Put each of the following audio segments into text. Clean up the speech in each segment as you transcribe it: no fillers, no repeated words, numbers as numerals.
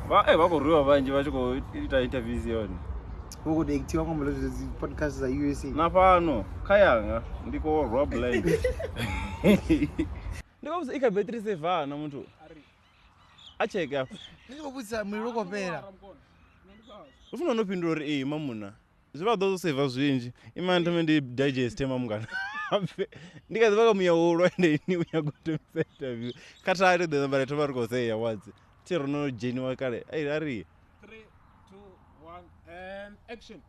Vakurwiwa vanji vachikoita interviews yoni. Kukudekiwa kwambo zvi podcast za USA. Napano kayanga ndiko rob blind. Ndikokuti ikabetri sevana muntu. Acheke apo. Ndikobudza muliro kopera. Ufuna unopindura uri mamuna. Zviva dozoseva zvinji. Imani ndi digest mamungana. Ndikaziva kamuyaurwa ende ini uyakutomisa interview. Katari the number tovari koseya wadzi. Chero no jeni wakare. Ari. 3, 2, 1 and action.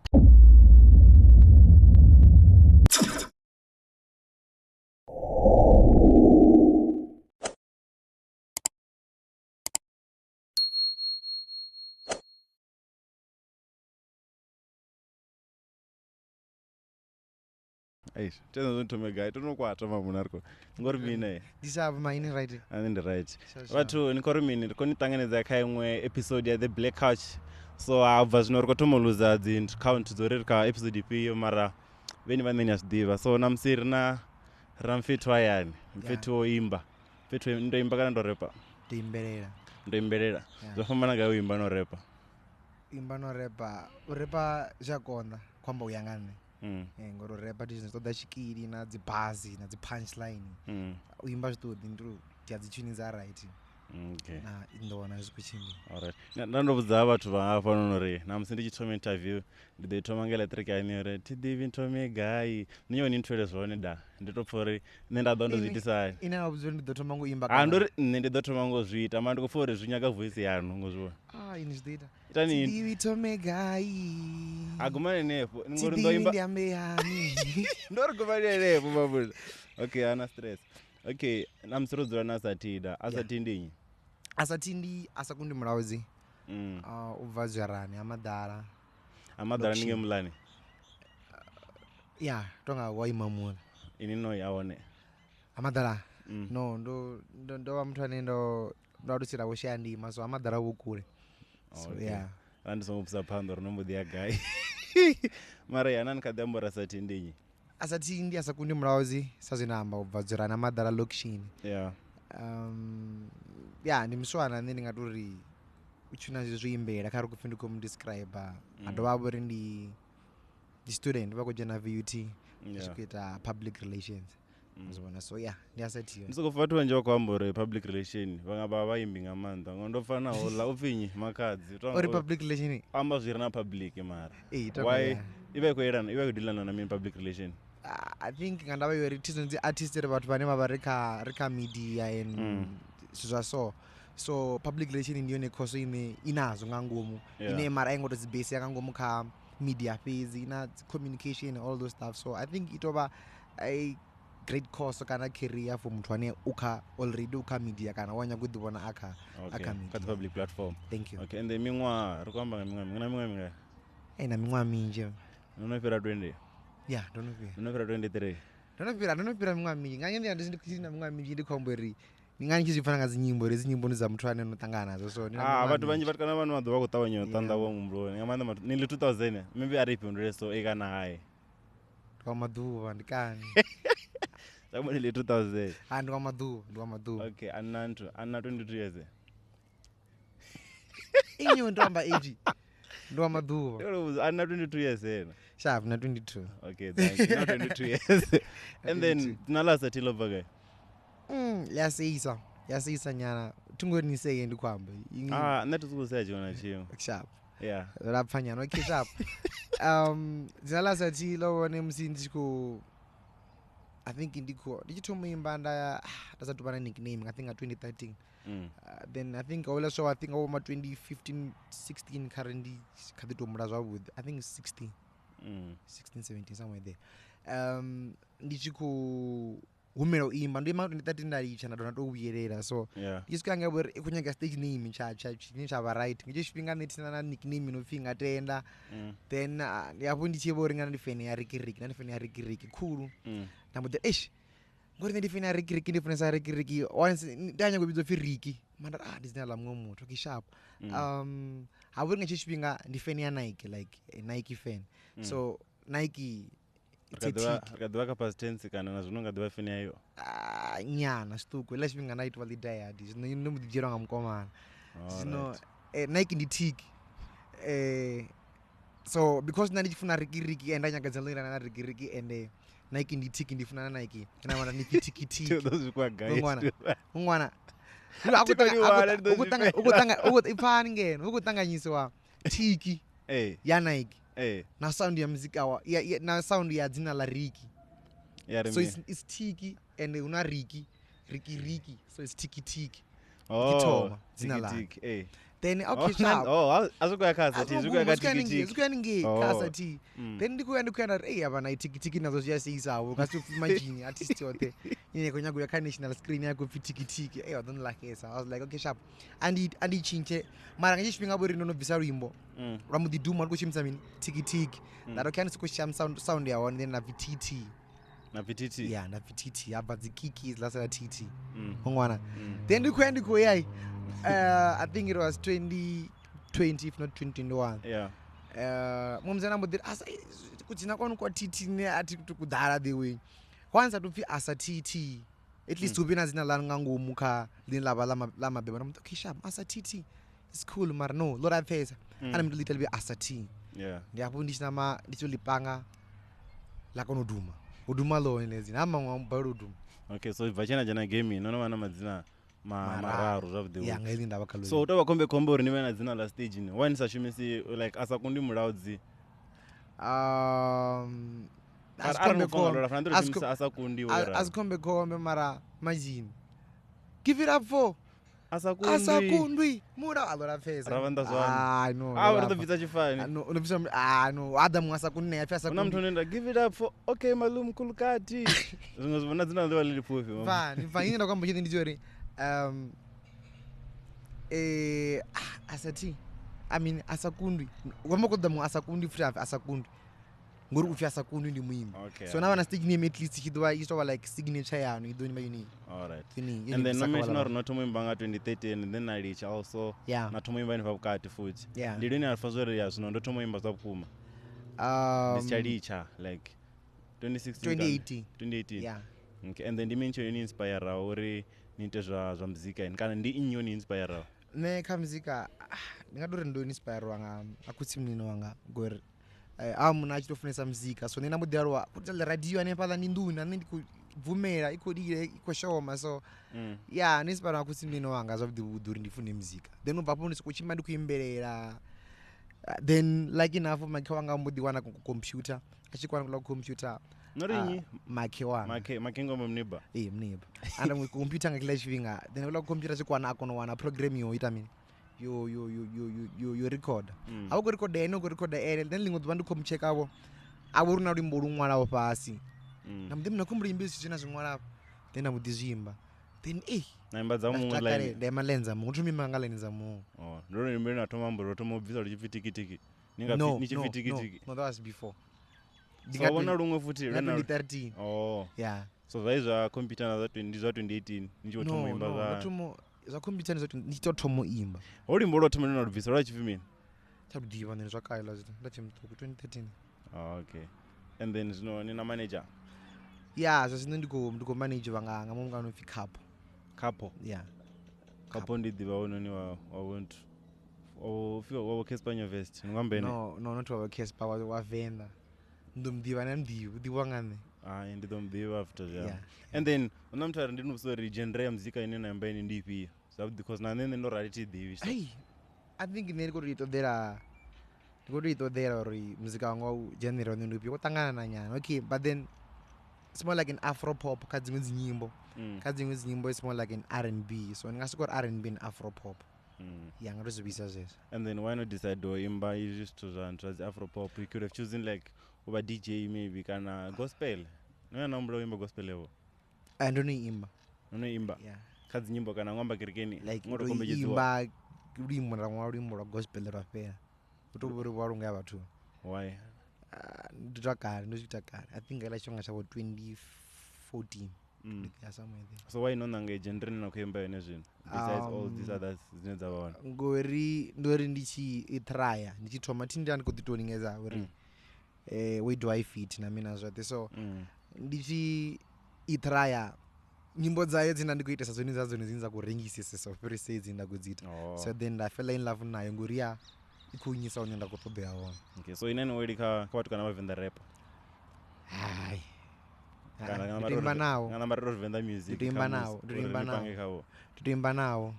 Aish, tena ntomega tonokwata mamuna ariko. Ngori mine. Disava maini right. And right. Vatu nikori mine konitanganedza kaimwe episode ya The Black Couch. So abva zvino rikotomoluza dzi count dzorerika episode ipi mara veni vanenya zvidiva. So namusiri na ramfeto ayani. Mfeto oimba. Mfeto ndoimba kana ndorepa. Ndoimberera. Zvafambana ga uimba no repa. Imba no repa. Urepa zvakonda kwamba uyangane. Ngoro repa tinotoda chikiri na dzibhazi na punchline. Uimba zvitodi ndiro tiadzichuniza right. Okay. Na indona zvikuchimbi. Alright. Ndandobudza vatu vangafanonore. Namusi ndichitoma interview nditoma ngela trick yanore. Tidivi ntome guy. Niyo nintwele zvone da. Nditopfori nenda dondo zviitisa. Ina wabuzwe ndotoma ngoimba. Andori ndotoma ngozviita mandi kufore zvinyaka voice yanu ngozvo. Ini zvita. Itani. Tidivi ntome guy. Agumane nepo. Ngori ndoimba. Tidivi yani. Ndori gumane nepo babuza. Okay, ana stress. Okay, namsirodzura nasatida. Asatindinyi. Asatindi asakundi muraudzi. Ubva zvarani amadara. Amadara ninge mulani. Yeah, tonga waimamura. Ini no yaone. Amadara. No, ndo vamutwane ndo ndadusira woshandi maso amadara wokure. So yeah. Andisomupsa pando rinomudhi ya guy. Mara yana nikadambora asatindinyi. Asatindi asakundi muraudzi sazvinamba ubva zvarani amadara lokishini. Yeah. Yeah, ndimuswana ndingatori uchuna zviimbera kari kufindi kumudescribe adovavori ndi student vakujana VUT zvikuita public relations. Uzobona so yeah ndiyasatiyo. Ndisokufati wanje wakwambore public relation vangaba vaimbi ngamanda ngondofana hola upfinyi Makhadzi. Ori public relation amba zviri na public mara. Why ive kudilana na public relation? I think ngandava yori tizonzi artist vatu vane vava rika media and so public relation ndiyo nekoso inazo ngangomu ine mara aingotozi base yakangomu ka media phase ina communication and all those stuff. So I think itova a great course kana career for muthu ane already uka media kana wanya kudivona aka media public platform. Thank you. Okay, and the mingwa rikwamba mingwa na mingwa minje unopera 20. Yeah, ndonopera. Unopera 23. Ndonopera mingwa minje nganye ndizindikutina mingwa minje ndikomberi ningani chizvifanana zinyimbo za muthu ane unotangana nazo. So vatu vanji vatikana vanhu vadova kutavanyo tanda womumro ngamanda nili 2000 maybe aripindure so ekana hai kwamaduva ndikani Sabo nili 2000 ndikamaduva. Okay, ana 22 years. Inyo ndomba age ndikamaduva. Ana 22 years ena. Sharp na 22. Okay, thank you. Not 22 years. And then nalasa tilova guy. Yasisa nyana tungoniseye ndikwamba. Ndatizokuseya chiona chiyo. Sharp. Yeah. Rapfanyana okay sharp. Zinalasa tilova musindiku I think ndichitomuimba ndasatopana nickname I think at 2013. Then I think over 2015 16 currently kaditomura zvavudhi I think 16 17 somewhere there. Ndichiku humera uimba ndoima 2013 ndaricha ndadona touyerera so ndichiswanga kunyaga stage name chine chava right ngichishpinga netina nickname inopfinga tenda then yapo ndichivoringana ndifene yarikiriki khulu ndamboda ngori ndifene yarikiriki ndifonesa yarikiriki once ndanya kubidzo firiki manda ndizina lamwe muthu okay sharp. Havoringa chishpinga ndifene ya Nike like a Nike fan. So Nike Rikadwa kapasitensi kana na zvino ngadwa fene yayo. Nyana stuku ela chipinga naitwa lidayadi. Zvino nomudijero ngamukomana. Zvino Nike ndi tiki so because ndichifuna riki and anyagadzalira na riki and Nike ndi tiki ndifuna na Nike kana wana ni tiki those kwa guys ungwana ukutanganyiswa tiki ya Nike na sound ya muzika na sound ya dzina la Riki so it's tiki and una Riki so it's tiki kitoma dzina la then okay sharp azukuya kasa ti zukuyaningi kasa ti then ndikuenda abana tiki nazo ziyasiyisawo kasifimagine artist yothe yine konyago ya national screen yako tiki I don't like it. I was like okay sharp and chinche mara ngishipinga bori no visa wimbo ramudi duma kuchimisa mini tiki that okay sikusham sound ya one then na VTT yeah na VTT aba zikiki lasa TT ngwana then ndikuendiko yai I think it was 2020 if not 2021 yeah mumzana mbodira asa kutina kwanu kwa TT ne ati kudara the way kwanza tupfi asa TT at least ubina zina la ngangu muka lilaba la mabeba namuntu okay sharp asa TT it's cool mar no lora pesa ana mntu little bit asa T yeah ndiyapo ndisina ndicholipanga la kono uduma lo nezina ama ngambaro uduma okay so vachena jana game nono wana madzina mararu zvavde yeah ngelinda bakalo so utova kombe uri niwe na dzina la stage ni why nisashumisi like asakundi mulaudzi asikombe mara majini give it up for asakundwi muda alora pesa ravanda zwana no urotobvisa chifani no unobvisa no adamu asakundne yapi asakundwi una mtu unoenda give it up for okay malum kulukati zvimwe zvona dzina ndo lili pufi va inenda kwamba chete ndichori asati I mean asakundwi wamakodamu asakundi futi asakundwi ngori ufi asakundwi ndi muimba so now na stage name at least chidwa istova like signature yanu idoni mayuni alright and then nomination or not muimba nga 2013 and then alicha also na tomuimba ni vakati futi ndidoni alfazori ya zvino ndo tomuimba zvakuma ndichalicha like 2018 yeah okay and then dimension ini inspire uri ninte zva muzika in kana ndi inyo ni inspire ne kha muzika ndingadori ndo inspire wanga akutsi mnino wanga ngori amuna achitofunesa muzika so nena mudirwa kuti radio ane pala ndinduna ndikuvumera ikodire ikoshoma so yeah inspire akutsi mnino wanga zvavudi uduri ndifune muzika then ubapo ndikuchimba ndikuimberera then like enough makhe wanga mudi wana ku computer achikwana kula computer norinyi makhe wanga makhe ngoma mniba mniba anda mu computer ngakila chivinga then kula computer chikwana akono wana program yo ita mini yo record awuko record eno ko record then lingo dvandu komcheka avo runa rimbo rumwala wo pasi namudi mna kumburi imbisi china zvimwala then amudizimba then naimba za mu line ndema lenza mu tumi manga line za mu ndoro nimbe na toma mboro tomo visa lichifitikitiki ninga nichifitikitiki no that was before ndikabona rumwe futi 2013 yeah so vaizva computer na za 2018 nicho tomo imba za computer nizo nichitotomo imba olimbo lo tomo na visa ra chifimini tabudiva nene zvakaila zita ndati mtuku 2013 okay and then zino nina manager yeah zvino ndiko manager vanga ngamunga no capo yeah capo ndidiva ononi wa want wa Kespanyo vest ngambene no not wa Kespa wa Venda ndomdiva namdiva ngane ndidomdiva after yeah and then unamtara ndinobusori genre ya muzika ine naimba ine ndipi so because na nene ndo rariti divi so I think nene ko ritodera ri muzika wangu genre ine ndipi kutangana na nyana okay but then it's more like an afro pop kadzimwe zinyimbo it's more like an R&B so ngasikora R&B and afro pop yeah ngazobisa zesa and then why not decide to imba is to the afro pop you could have chosen like over DJ maybe kana gospel no nombro imba gospel level and don't imba yeah kadzinyimbo kana ngamba kirikeni like imba rimbo ra gospel ra fair utobori warunga yabathu why ndakara I think ela chonga cha 2014 yeah somewhere there so why nonanga genre na kuimba ene zvino besides all these others zinedza vaona ngori ndori ndichithaya ndichithoma tindani kuditoningiza uri where do I fit na mina zvate so ndichi ithaya nyimbo dzayo dzina ndikuitesa zvoni zvadzoni dzinza kurengisisa first dzinda kudzita so then ndafella in love nayo ngori ya ikunyisa unoenda kutobea wona. Okay, so inani weli kwatu kana Venda rap. Hai. Kana marero Venda music. Tuimba nawo.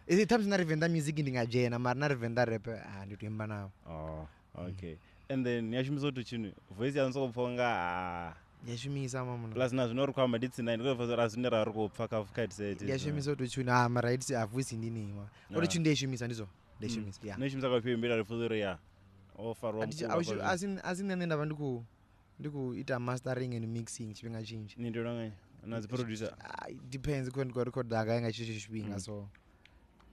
Is it times na Venda music ndingajena mara na Venda rap ndituimba nawo. Oh, okay. And then yashimiso tuchini voice yanso kufonga yashimisa mama plus na zvinori kwamba nditsina ndikofazora azinera ari kupfaka fukati set yashimisa tuchuna mara it's avoice ndinima oti ndeshimisa ndizo ndeshimisa yeah neshimisa kwapembera refuzori ya ofarwa azin nenda ndikuita mastering and mixing chipinga chinji nindona nazi producer depends when go record akanga chipinga so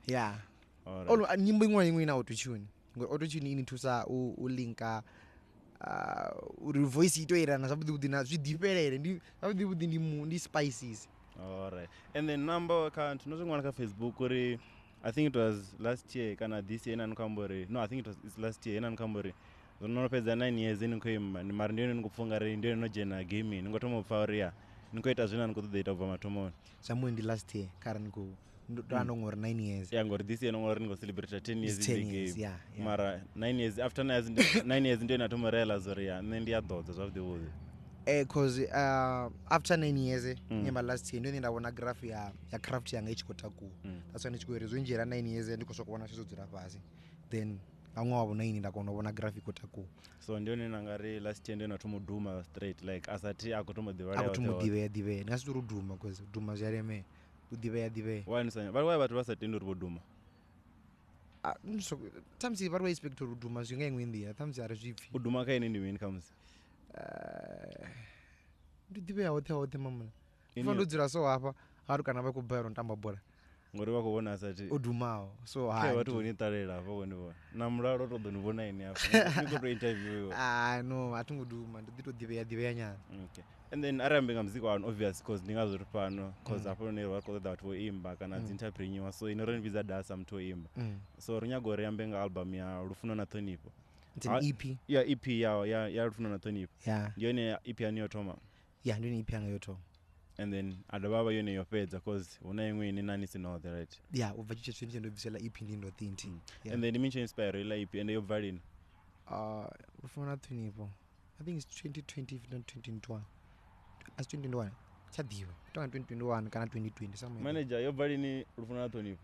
yeah alright nyimbo imwe ina autotune autotune initusa ulinka uri voice itoirana zvabudi na zvidiperere zvabudi ndi spices. Alright, and then number account tinozongwana ka Facebook uri I think it was last year kana this year nankambori no I think it's last year nankambori zonopedza 9 years inkoimba ni mari ndiyo nikupfunga ri ndiyo nojena gaming ngotomopfa uri ya nikoita zvina nikotoita kubva matomoni samwe ndi last year kara niko ndo ngori 9 years yeah ngori this year ngori ngo celebrate 10 years in the game yeah. Mara 9 years after 9 years ndiyo natomorela zori ya then ndiya dodza zvavde wozi cause after 9 years nyamba last year ndio ndaona graph ya craft yanga ichikota ku that's why ndichikuerezo njera 9 years ndikoswa kuona chizodzira pasi then amwe wabo 9 ndakuona graph ikota ku so ndio ninangari last year ndio natomuduma straight like asati akotomodiva akotomodive ngasituru duma cause duma zvareme udive why nisanya why vatu vasatendo ruboduma so tamsi vari expect to duma zvinga imwendia tamsi ari zvipfi uduma kaini ndimeni kamusi ndidive hote mama fandodzira so hapa ari kana vakubhayiro ntamba bora ngori vakuona asati udumawo so hai watu unitarera hapo kuniona na muraro todonivona ini hapo niko interview no atungoduma nditodive nyana okay and then arambe ngamuziki wanu obvious because ndingazori pano because hapo nerwa kodza watu voimba kana dzinterpreneur so inoronviza dasa mtoimba so runyagore yambe nga album ya Rufuno na Thonipo it's an EP yeah EP ya Rufuno na Thonipo yeah ndio ne EP ya Nyotoma yeah ndio ne EP ya Nyotoma and then adababa yone yopedza cause una imwe ini nani sinothe right yeah ubva chiche ndobvisela EP ndindo thinti and then dimension inspire ila EP and yobvalini Rufuno na Thonipo I think it's 2020 not 2021 as 2021 chadiwa tonga 2021 kana 2020 somewhere manager yobvalini Rufuno na Thonipo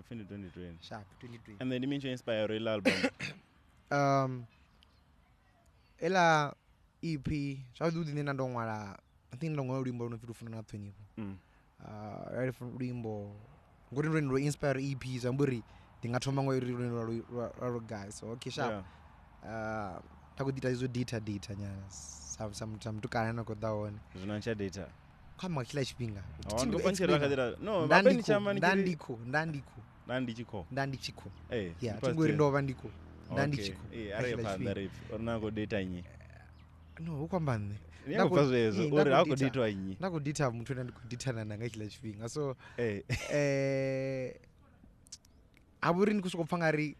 fin 2020 sharp 2020 and then dimension inspire ila album ela EP zvadudi nena ndongwala I think ndongwala ulimbo runofirufuna na Thonipo right from ulimbo ngori ndo inspire EP zamburi ndingatoma ngori ro guys so okay sharp takudita izo data nyana some tukana nakodawona zvinancha data kama kila chipinga ndikopanchera kadira no mapeni chama ndandiko yeah tingori ndova ndiko ndandichiko ari pandari ornako data nyi no ukwambane ndakuzvezvo uri hakoditwa nyi ndakudita muthu ndikuditana nanga kila chipinga so aburi ndikusokopfangari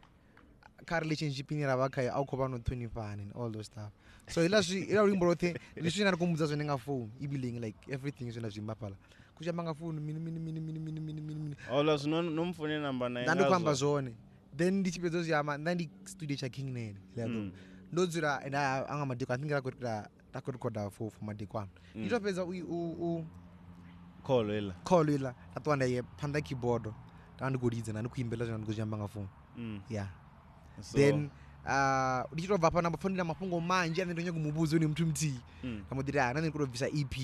ka relationship ni ravaka aukhova no 25 and all those stuff so ila ulimbo rothe liswi na kumudza zvone nga phone ibilling like everything zvona zvimbapala kuchamba nga phone mini all zvino nomfone number 9 ndandikwamba zvone then ndichipedza zviyama ndandi studio cha King Nene lado ndodzira and anga madeko athingira kuti takorecorda for madeko nditopedza u call ila tatwanda ye panda keyboard tandigodidza ndikuimbela zvona ndikuchamba nga phone yeah so, then ndichitobva pana mafondira mafungo manje ane ndonye kumubuzo ni mtu mti kamodira nani kurobvisa EP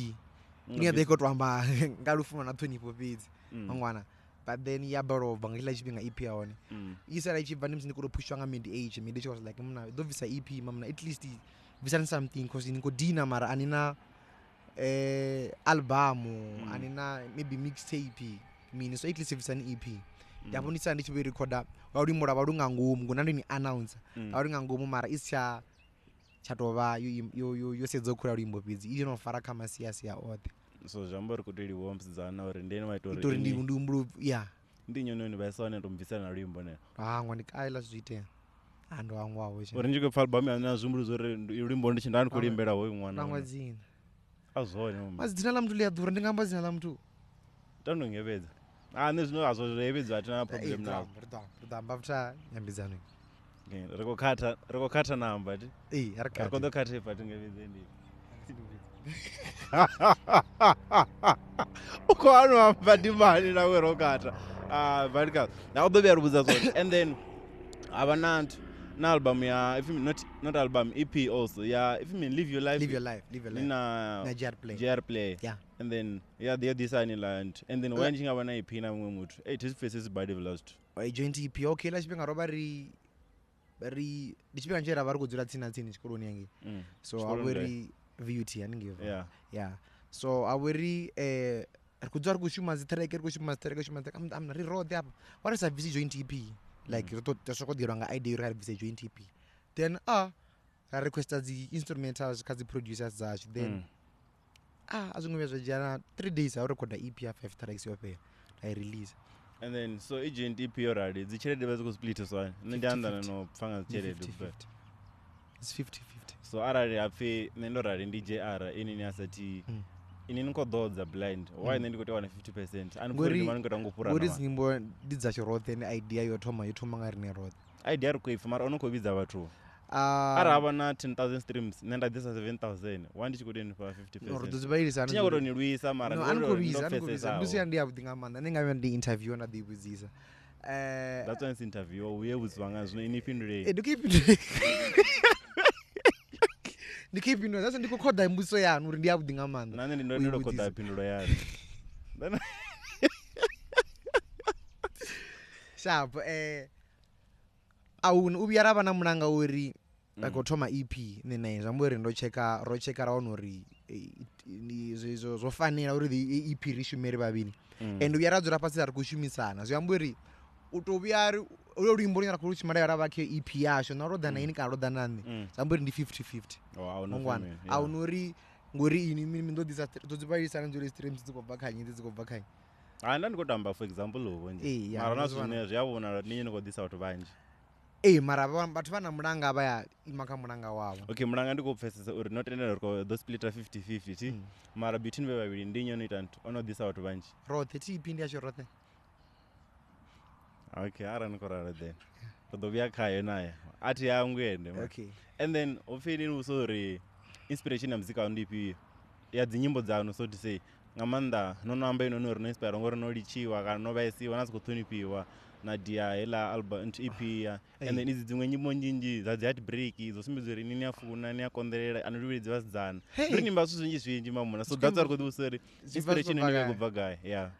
ni adeko twamba ngalufuno na Thonipo pidzi mangwana but then ya baro bangila chipinga EP yaone isara ichibva ndimzi ndikuropushwa nga mid age was like mna dovisa EP mamna at least visa something because niko dina mara anina album anina maybe mixtape mini so at least visa ni EP yapo ndisa ndichibe recorder warimura varunga ngomu ngonando ni announcer varunga ngomu mara isha chatova yo sedza kura rimbo pidzi inofara kama siasi ya othe so zvambori kuti worms dzana uri ndeni waitori itori ndumbu yeah ndinyononi vaisana ndombvisana rimbo ne ndikaila zviite ando angwawo uri njike album yana zvumburu zori rimbo ndichindani kurimbera hoyi mwana nangwadzina azvone mama mazi dzina la mtu liyadhura ndingamba dzina la mtu tandongevedza nezvino hazvo zvevedza hatina problem nazvo ridamba futa nyambidzano rikokata namba ti arikati patingevedze ndi uko anohamba ndimani nawe rokata but nakudobe yarubudza zvone and then havana antu album ya if not album EP also if you mean live your life na JR play yeah and then they this land and then when chinga vana EP na mumwe mutu this faces body velocity joint EP okay la chipinga roba ri ndichipinga njera vari kudzura tsina chikoloni yange so aweri VUT anenge yeah so aweri kudzura kushuma zitreke kushuma I'm ri road up what is a VC joint EP like tosokodirwa nga idea iri VC joint EP then I requested the instrumentals kazi producers zacho then azvingove zvajana 3 days I record EP ya 5 tracks yopera I release and then so agent EP already dzicherede vazi kusplit so nendiandana nopfanga dzicherede it's 50-50 so arari afe nendo rari ndi JR inini asati inini kodhodza blind why nendi kuti wana 50% anipuri mani kuti ngopura ngori nyimbo ndidzachirothe ne idea yotoma ngari ne rothe idea rikuifa mara unokovidza vatu ara havana 10,000 streams nenda dhisa 7,000 wandichikudeni pa 50% tinyakutonilwisa mara ndosiya ndiyavudhinga manda ndingave ndi interview ndadhivudzisa that's why it's interview uye vudzwanga zvino inipindurei ndikipindura zase ndikokodha imbuso yanu uri ndiyavudhinga manda nane ndindokoda pindulo yanu sharp aun ubiyara vana munanga uri akotoma EP nene zvambori rocheka raona uri zvofanira uri the EP rishumeri vaviri and uyaradzura pasi ari kushumisana zvambori utoviyari urwimbo runyara kuruchimara yara vake EP yacho narodhana ini kana rodhanane zvambori ndi 50-50 mongwana aunori ngori ini mimi ndodzipaisana njori streams dzikobva kanyi dzikobva kanyi ndandikotamba for example lovo nje mara nazvine zviyavona ninyi nikodisa kuti vanji mara vatu vana mulanga vaya imaka mulanga wavo okay mulanga ndikupfesesa uri notendera do splita 50-50 ti mara between vevaviri ndinyi unoita ntu unodhisa vatu vanji rothe tiipindi yacho rothe okay ara nikorara then rodovia kayo naye ati yanguende okay and then ofini usori inspiration ya muzika wandipi ya dzinyimbo dzanu so to say ngamanda nonoamba inono rinoinspira ngori nolichiwa kana novaisiwa nazikuthonipiwa nadia hela album EP ya and then idzi dzimwe nyimbo njinji za Heartbreak zosimbidzo rini niyafuna niyakonderera anoriwedzi vasidzana uri nyimba zvinji zvinji mamuna so that's ari kuti usori inspiration iniwe kubva gai yeah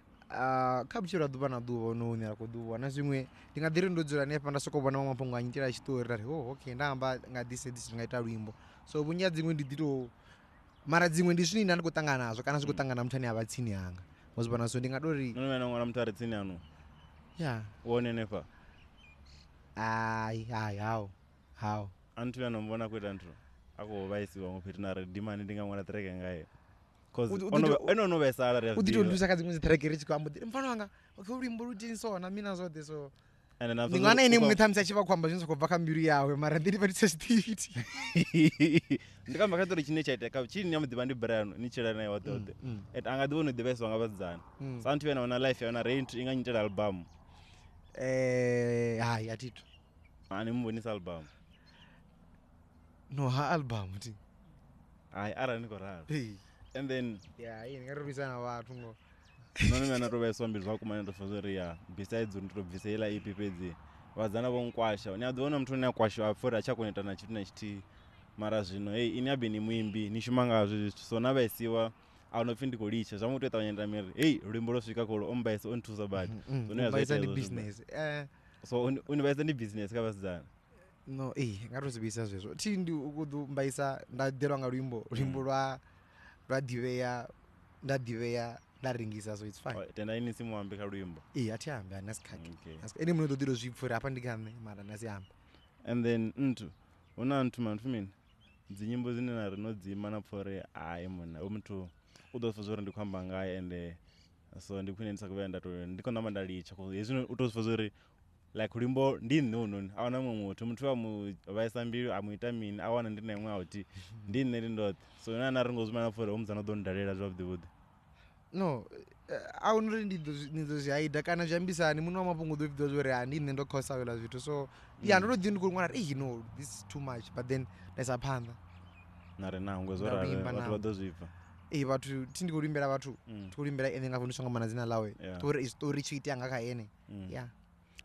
kabuchira dhuva nadhuva unoonera kudhuva nazvimwe ndingadhiri ndodzura nepa ndasokobva mapongo anyitira chitori rari okay ndahamba ngadhise ndingaita rwimbo so bunya dzimwe ndidito mara dzimwe ndizvinini ndikutanga nazvo kana zvikutangana mutani avatsini hanga mozibana so ndingadori nonomena mwana mutari tsini ano yeah uone nepa how antu yanomboona kuita ntu akovaisiwa ngopetinari dimani ndingamwana tereke ngaye enonovaisala uditondisa kadzimwe zitereke richikwambo mfano wanga urimbo rutini so namina zvote so ndingwana ine mumwe tamisa chivakwamba zvinozokobva kambiru yawe mara ndiri patisesititi ndikamba katori chine chaitaka chini nyamudziva ndi Brian nichera naye wode and angadiwona device wanga vasidzana so antu yanaona life yaona rent inganyitera album yatito ani mumbonisa album no ha album ti ara nikorara and then ndingarorwisana vatu ngo nonomena tovaiswambiri zvakumana ndofazori besides nditobvisa ila EP pedzi vadzana vonkwasha unyadziona mtu unakwasha afori achakoneta nachiti nachiti mara zvino ini abe ni muimbi nishumanga zvezvi so navaisiwa aunopfi ndikolicha zvamutoita vanyenda miri rwimbo rosvika kolo ombaisa ontusa badi so univaisa ndi business kavasidzana no ngatozivisa zvezvo tindi ukudumbaisa ndaderwa nga rwimbo rwadhiveya ndadhiveya ndaringisa so it's fine tenda ini simuhambe karwimbo atihambe anasikake ene munododiro zvipfuri apa ndikame mara nasihambe and then ntu una ntu manfumini dzinyimbo zinena rinodzima napfore muna umutu udozofazori ndikwamba ngaye ende so ndikuinenisa kuva ndato ndikonamba ndalicha yezvino utozofazori like rimbo ndi nne awana mumwe muthu vaisa mbilu amuita mini awana ndi naimwe auti ndi nne ndi ndoṱhe so yona ana ringo zwimana for umuzana ḓo ndalela zwavhuḓi vhuḓi no a hu nori ndi ḓo zwi haida kana zwi ambisani muṅwe wa mafhungo ḓo vhidziwa zwo uri ndi nne ndo khosa hezwiḽa zwithu so ya ndo to ḓi ndi khou ṅwala no this is too much but then nda isa phanḓa na re nangwe zwo rale vhathu vha ḓo zwi pfa vhathu thi ndi khou limbela vhathu thi khou limbela ene nga vundu songo mana dzina ḽawe tori story tshi itea nga kha ene yeah.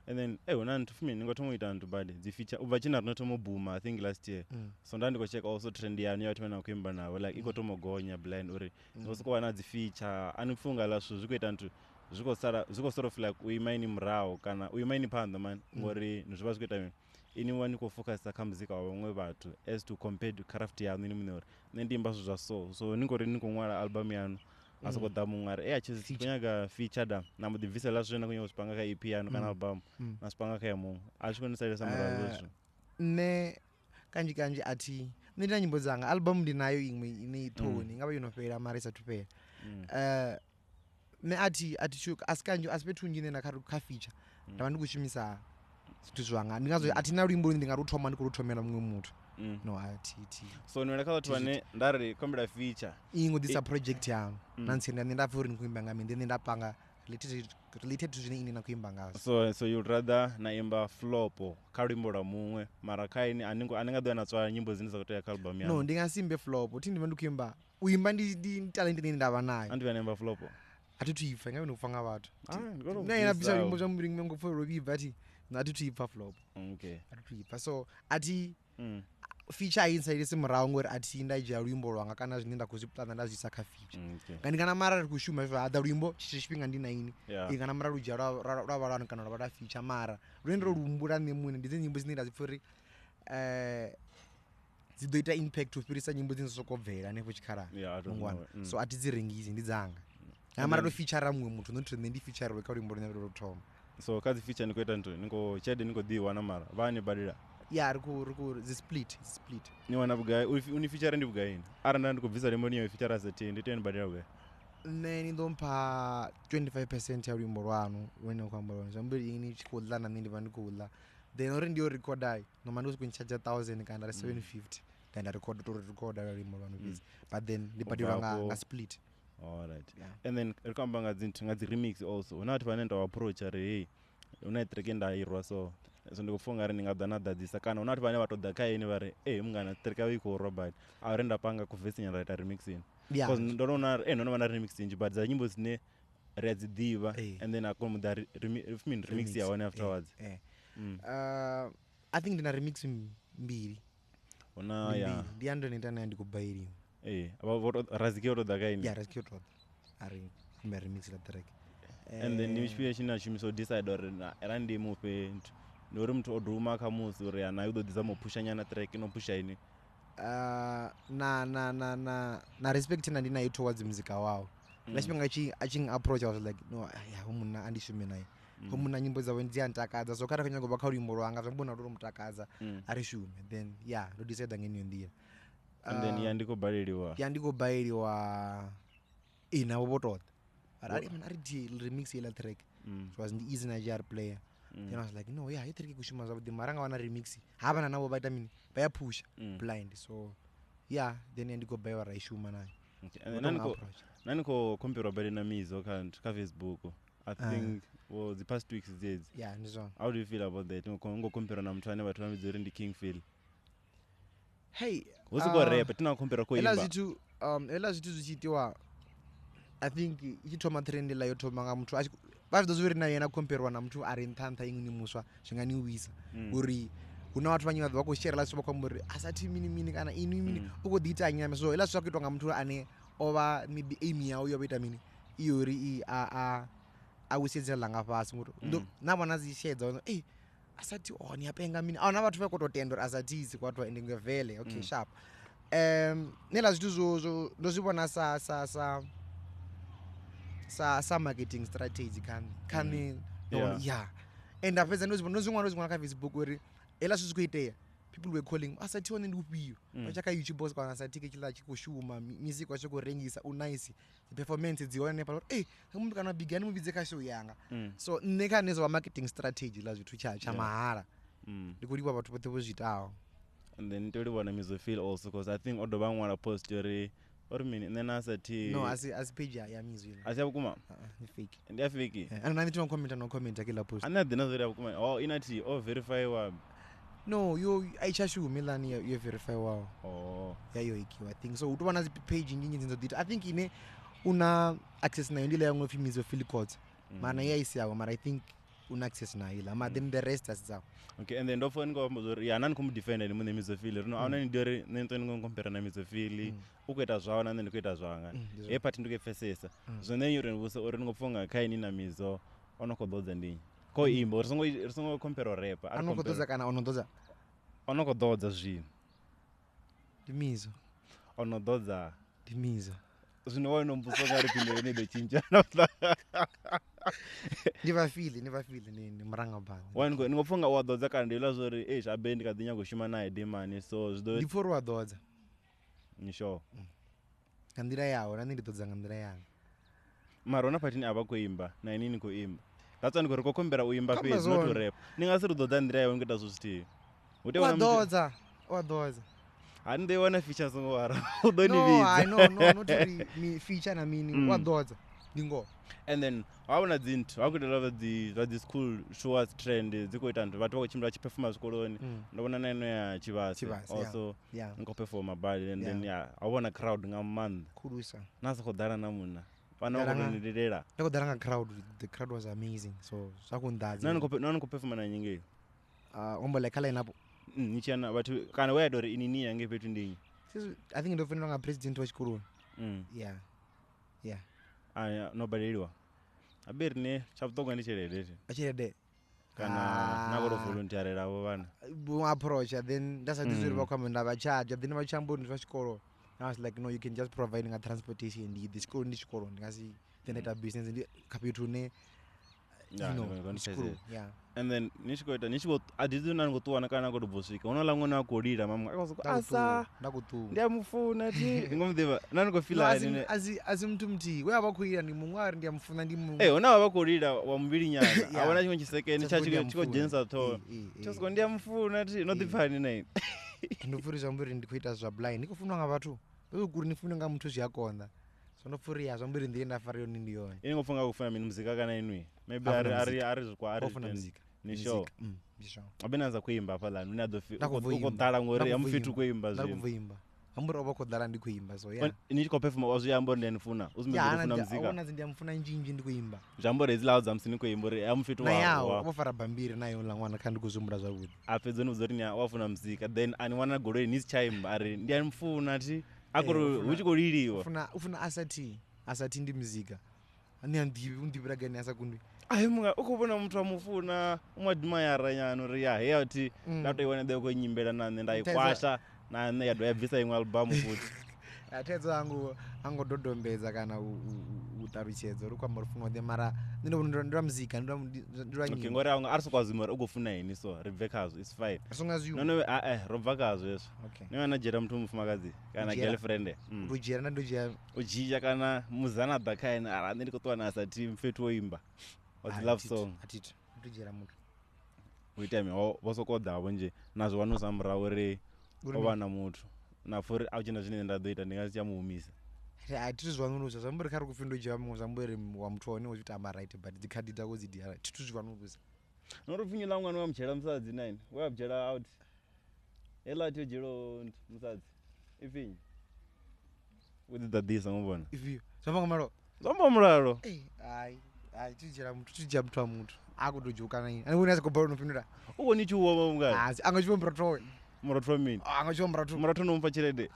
And then huna nthu fumi ni ngo thoma ita nthu badi dzi feature ubva tshina rino thoma buma I think last year so nda ndi khou check also trend yanu ya thoma na ku imba nawo like iko thoma gonya blind uri ngo soko wana dzi feature ani funga laswo zwiko ita nthu zwiko sort of like u imaini mrawo kana u imaini phanḓa man ngori ni zwiva zwiko ita mini ini wani khou focusa kha muzika wa vhaṅwe vhathu as to compare to craft yanu ni muṋe uri nṋe ndi imba zwithu zwa so ni ngori ni khou ṅwala album yanu a soko ḓa muṅwe ari a tshi nyaga feature da na mbo ḓi bvisela zwine na khou nyaga u spanga kha EP yanu kana album na spanga kha ya muṅwe a tshi khou ni salesa murahu zwezwo nṋe kanzhi athi nṋe ndi na nyimbo dzanga album ndi nayo iṅwe ine i ṱhoni nga vha yo no fhela mara i sathu fhela nṋe athi shuka asikanzhi asiphethu nnzhi nṋe na kha feature nda vha ndi khou shumisa zwithu zwanga ndi ngazwo athi na luimbo ndi nga lu thoma ndi khou lu thomela muṅwe muthu no athi so ni wena kha vhathu vhane nda ri kombela feature iṅwe ḓisa project yanu na ntsinda nṋe nda pfa uri ni khou imba nga mini nṋe nda panga related to zwine ine na khou imba ngazwo so you'd rather na imba flopo kha luimbo lwa muṅwe mara kha ini ani nga ḓo na tswa nyimbo dzine dza khou tea kha album yanu no ndi nga simbe flopo thi ndivha ndi khou imba u imba ndi talent ine ndavha nayo andi vha na imba flopo athi thu ipfa nga vhone u pfa nga vhathu nṋe ina bvisa nyimbo zwa mbili ngo pfa uri vhibva athi athi thu ipfa flopo athi thu ipfa so athi feature inside isi murahu ngori athi nda dzhia luimbo lwanga kana zwine nda khou zwi plana nda zwi isa kha feature ngani kana mara ri khou shuma zwa haḓa luimbo tshifhinga ndi na ini kana mara lu dzhia lwa vhalwana kana lwa feature mara lwendo lo lumbula nṋe muṋe ndi dzi nyimbo dzine nda dzi pfa uri dzi ḓo ita impact u fhirisa nyimbo dzine soko bvela hanefho tshikhalani so athi dzi rengisi ndi dzanga kana mara to feature muṅwe muthu not nṋe ndi feature kha luimbo lune lo thoma so kha dzi feature ni khou ita nthu ni khou tshelede ni khou ḓi wana mara vha ni badela ya ri khou dzi split ni wana vhugai uni feature ndi vhugai ni arali nda ndi khou bvisa lembo niyo feature as a team ndi teni badela vhugai nṋe ni ḓo mpha 25% ya luimbo lwanu lune khou amba lwone zwambiri ini tshi khou ḽa na nṋe ndi vha ndi khou ḽa then uri ndi yo recorda noma ndi khou ncharge 1000 kana 750 then nda recorda luimbo lwanu fhedzi but then ndi badela nga split. Alright. Yeah. And then ri khou amba nga dzi remix also huna vhathu vhane nda wa approach ari hey una track nda irwa so ndi khou funga ri ndi nga ḓa na ḓadzisa kana huna vhathu vhane vha to ḓa kha yini vha ri mungana track yawe i khou robot a ri nda panga ku verse nyana ra ita remixing because ndo no vha na remixing but dza nyimbo dzine ri a dzi ḓivha and then a kona u ḓa remix ya one afterwards I think ndi na remix mbili ona ya ndi ando nenda na ndi ku bailiwa raziki yo to ḓa kha yini ya raziki yo to ari mbe remix la track and then ni tshifhinga tshine a shumisa u decide uri era ndi mufhe ndi uri muthu o duma kha musi uri ana u ḓo ḓisa mu pusha nyana track ino pusha ini na respect na ndi na towards muzika wao la tshifhinga a tshi approach I was like no ya humuna andi shume naye humuna nyimbo dzawe dzi antakadza so kha nyago vha kha luimbo lwanga zwa mbona uri mutakadza ari shume then yeah ndo decide ngeni ndio and then ya ndiko baleliwa ina wo botoda ari man ari di remix ile track it was the easy Niger player then I was like no yeah I think kushuma zwa maranga wana remix hava na nabo baita mini baya push blind so yeah then ndiko bayiwa ra ishuma nayo nani ko compare bali na Mizo kha Facebook I think the past weeks days yeah ndizona how do you feel about that ngo compare na mtu ane bathu vamidzi ndi Kingsley hey usiko rap tina compare ko imba ela zwithu zwichitiwa I think ichi thoma trend la yo thoma nga muthu vha zwi ḓo na yena compare na muthu ari nṱha iṅwe ni muswa zwi ni uwisa uri huna vhathu vhanyi vha khou share la zwi khou amba uri asathi mini kana ini mini u khou ḓi ita nyame so ela zwi khou nga muthu ane ova maybe aim yawo yo ita mini iyo uri a wisedzela nga fhasi muthu na vhona dzi shedza asathi ni apenga mini na vhathu vha khou to tenda uri asathi isi kwathu ending vele okay sharp nela zwithu zwo ndo zwi vhona sa marketing strategy kani yeah and after ndo zwi ṅwala kha Facebook uri ela zwi khou itea people were calling asati one ndikupiyo pachaka YouTube kwa asati kila chikushuma music wacho kurengisa unice performance dzione pa muntu kana bigani mubidze ka show yanga so neka nezo marketing strategy la zvithu cha mahara ndikulipa bathu bothe bozvitawo. And then tell you MizoPhyll also because I think odo bang wanna post your or mean and then asati no as page ya MizoPhyll asiyakuma ni fake ndi fake and nani tino comment akila post ana dena zori akuma inati verify wa no yo aichashu milani you verify wow yayo ikiwa I think so utobana page nyinyi zinzodita I think ine una access nayo ndile yangu MizoPhyll codes mana yaisi yawo mara I think una access nayo ila then the rest as zao. Okay, and then don't phone go ya nani kumdefend ni mune MizoPhyll no auna ni dore nento ni compare na MizoPhyll ukuita zvawo nane ndikuita zvanga part ndikefesesa zvone yuri ndibuso uri ngofonga kaini na Mizo onokododza ndinyi ko imbo risongo compare rapper anokododza kana onokododza zvinhu ndimizo onododza ndimizo zvino wano mbuso ngari pinde ne dochinja ndivafile ni murangabana wango ningofunga wadodza kana ndila zori abendi kadinya kushima naye demani so zdo ndiforo wadodza ni sure kandira yawo nani ndidodza ngandira yanga marona patini aba kuimba na inini kuimba tatsa ndiko rikokombera uimba page not to rap ningasiri dodza ndira yawo ngita zvositi wadodza and they wanna feature songo wara udoni no I know not me feature na mini wadodza dingo. And then waona dzinto wakudela the school show us trend dzikoita antu vatu vakuchimbira chiperformance koloni ndabona neno ya chivasi also ngo perform bad and then I want crowd ngamanda kurusa nasa khodala namuna pana ukonilera ndakudala nga crowd the crowd was amazing so sakundazi nani ko perform na nyingi ombola kala inapo nichana vatu kana weya dore inini yange petu ndinyi I think ndofanira nga president wa chikuru yeah nobody iliwa abirne chaptoga ndicherede acherede kana nagoro volunteer ravo vana bo approach then that's a dizuri bakwamenda bachaja then bachambo ndi vachikoro I was like no you can just providing a transportation ndi the school ndi chikoro ndingasi then it a business ndi capital ne and then nishiko adizi nani kutuwana kana kudubosika unola ngona akodira mama akazoko asa ndiyamufuna ti ngomdeva nani kofila nine azi mtu mti we abakuira ni mungwari ndiyamufuna ndi mungu ona abakodira wa mbili nyana abona chiko chisekeni chachiko jensa to chosiko ndiyamufuna ti no dipani nine ndofurisa mbiri ndikuita zva blind ndikufunwa nga vatu kuri nifuna nga mtu zvakonda sonofuriya zvambiri ndienda fariyo nindiyona ingofunga kufuna mini muzika kana inwi maybe ari zvikwa ari ni show abenanza kuimba pala ukodala ngori amufitu kuimba zvinhu ndakuimba ambura obakodala ndikuimba so yeah nichiko perform wazuyambo ndinifuna uzimefuna muzika ona ndiyamfuna njinji ndikuimba jambore zilauds amsini kuimbore amufitu wa nayo obafara bambiri nayo la mwana kandi kuzumbura zvakudi apedze nuzori nya wafuna muzika then ani wana gore nis chime ari ndiyamfuna ti akoro uchikoliliwa ufuna asati ndi muzika ani undibira gani asakundwi munga ukubona mtu amufuna umwadmayara nyano riya heyati ndatoiwana deko nyimbela nane ndaikwasha nane yadoyabvisa imwe albamu futi atedzo angododombedza kana utaruchedzo rukwamba rufunwa de mara ndira muzika ndira nyimbo ngori anga arisokwazimara ugofuna ini so ribvekazo it's fine asongaziyo no robvakazo yeso niwana jera mtu Makhadzi kana girlfriend rujera ndojera ujija kana muzana dakaina arande ndikotwana asati mfetu woimba what love song atiti rujera mtu uitame vosokodha vonje nazvo vanosamura uri ovana mutu nafuri auchina zvine ndadoita ndingazichamuumisa atiti zvanuruza zvambori kari kufindo jevamwe zvambori wamutoni wachiti ama right but dzikadi dzako dzidiyara titi zvanuruza norupfinyula mwana wamujera musadzi 9 wabjera out elati ojero musadzi ipfinyi udzidadisa ngobona ifiyo zvambangamaro zvambamuraro ai tijera mutu tijera mutu wa mutu akutojoka nai ani unasa kubara unopindura uko nichiuoma mungani asi angachiwombera towe murato mini angachiwombera tu murato nomupa chirede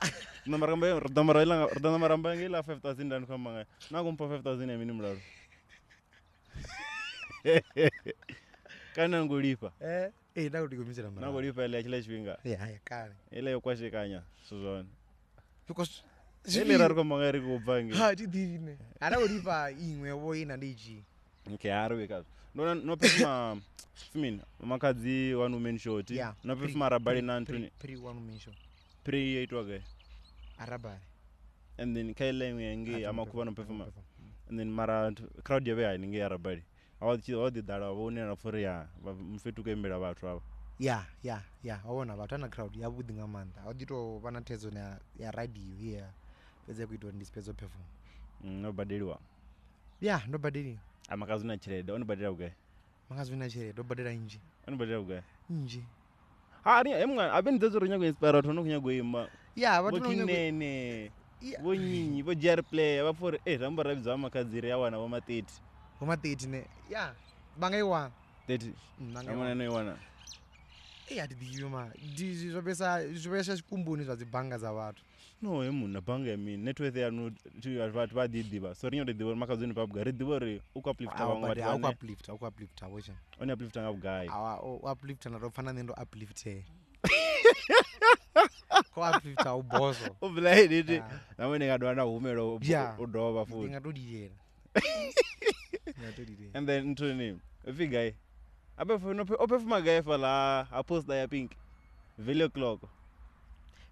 rdamaramba ngela 5000 ndanikwamanga nakumpa 5000 yamini muraro kana ngolipa ndakudikomizira mara nangolipa ile chile chipinga kare ile yokwashikanya sozona because ile rari kwamanga iri kubva nge tidivine ana kulipa imwe woina ndichi Okay, Heartbreak. No perform Makhadzi one woman show. Yeah. No perform Arabari nan Pre one woman show. Pre itwage. Arabari. And then Kyle ngi amakuba no perform. And then mara crowd yabe ngi Arabari. All the that wone na for ya mfetu kembera bathu aba. Yeah. Wawona bathu ana crowd yabudi ngamanda. Audito bana tezo ya radio here. Beze kuitwa ndispezo perform. Nobody wa. Yeah, nobody. Amakazi na chirede. Nobody uga. Makazi na chirede. Nobody inji. Nobody uga. Inji. Hari emwa abendezo runyago inspire to no kunyago imba. Yeah, but no nene. Bonyinyi bo jar play abafore ramba rabizwa Makhadzi ya wana wa 30. Wa 30 ne. Yeah. Bangaiwa 30. Amana no iwana. Atidiyuma. Zvopesa chikumbuni zvadzibhanga dzavanhu. No, na banga ya mini. Network ya no tu vadidiva. So rinyo didiva Makhadzi pabga. Ridivori ukaplifta wangu watu wane. Ukaplifta wacha. Oni uplifta nga ugai. Uplifta na rofana nendo uplifte. Ko uplifta ubozo. Ubulai didi. Na mwene ngadwana umero udova food. Ngadodiyera. And then into name. If guy. Ope fuma guy fala a post da ya pink. Velio clock.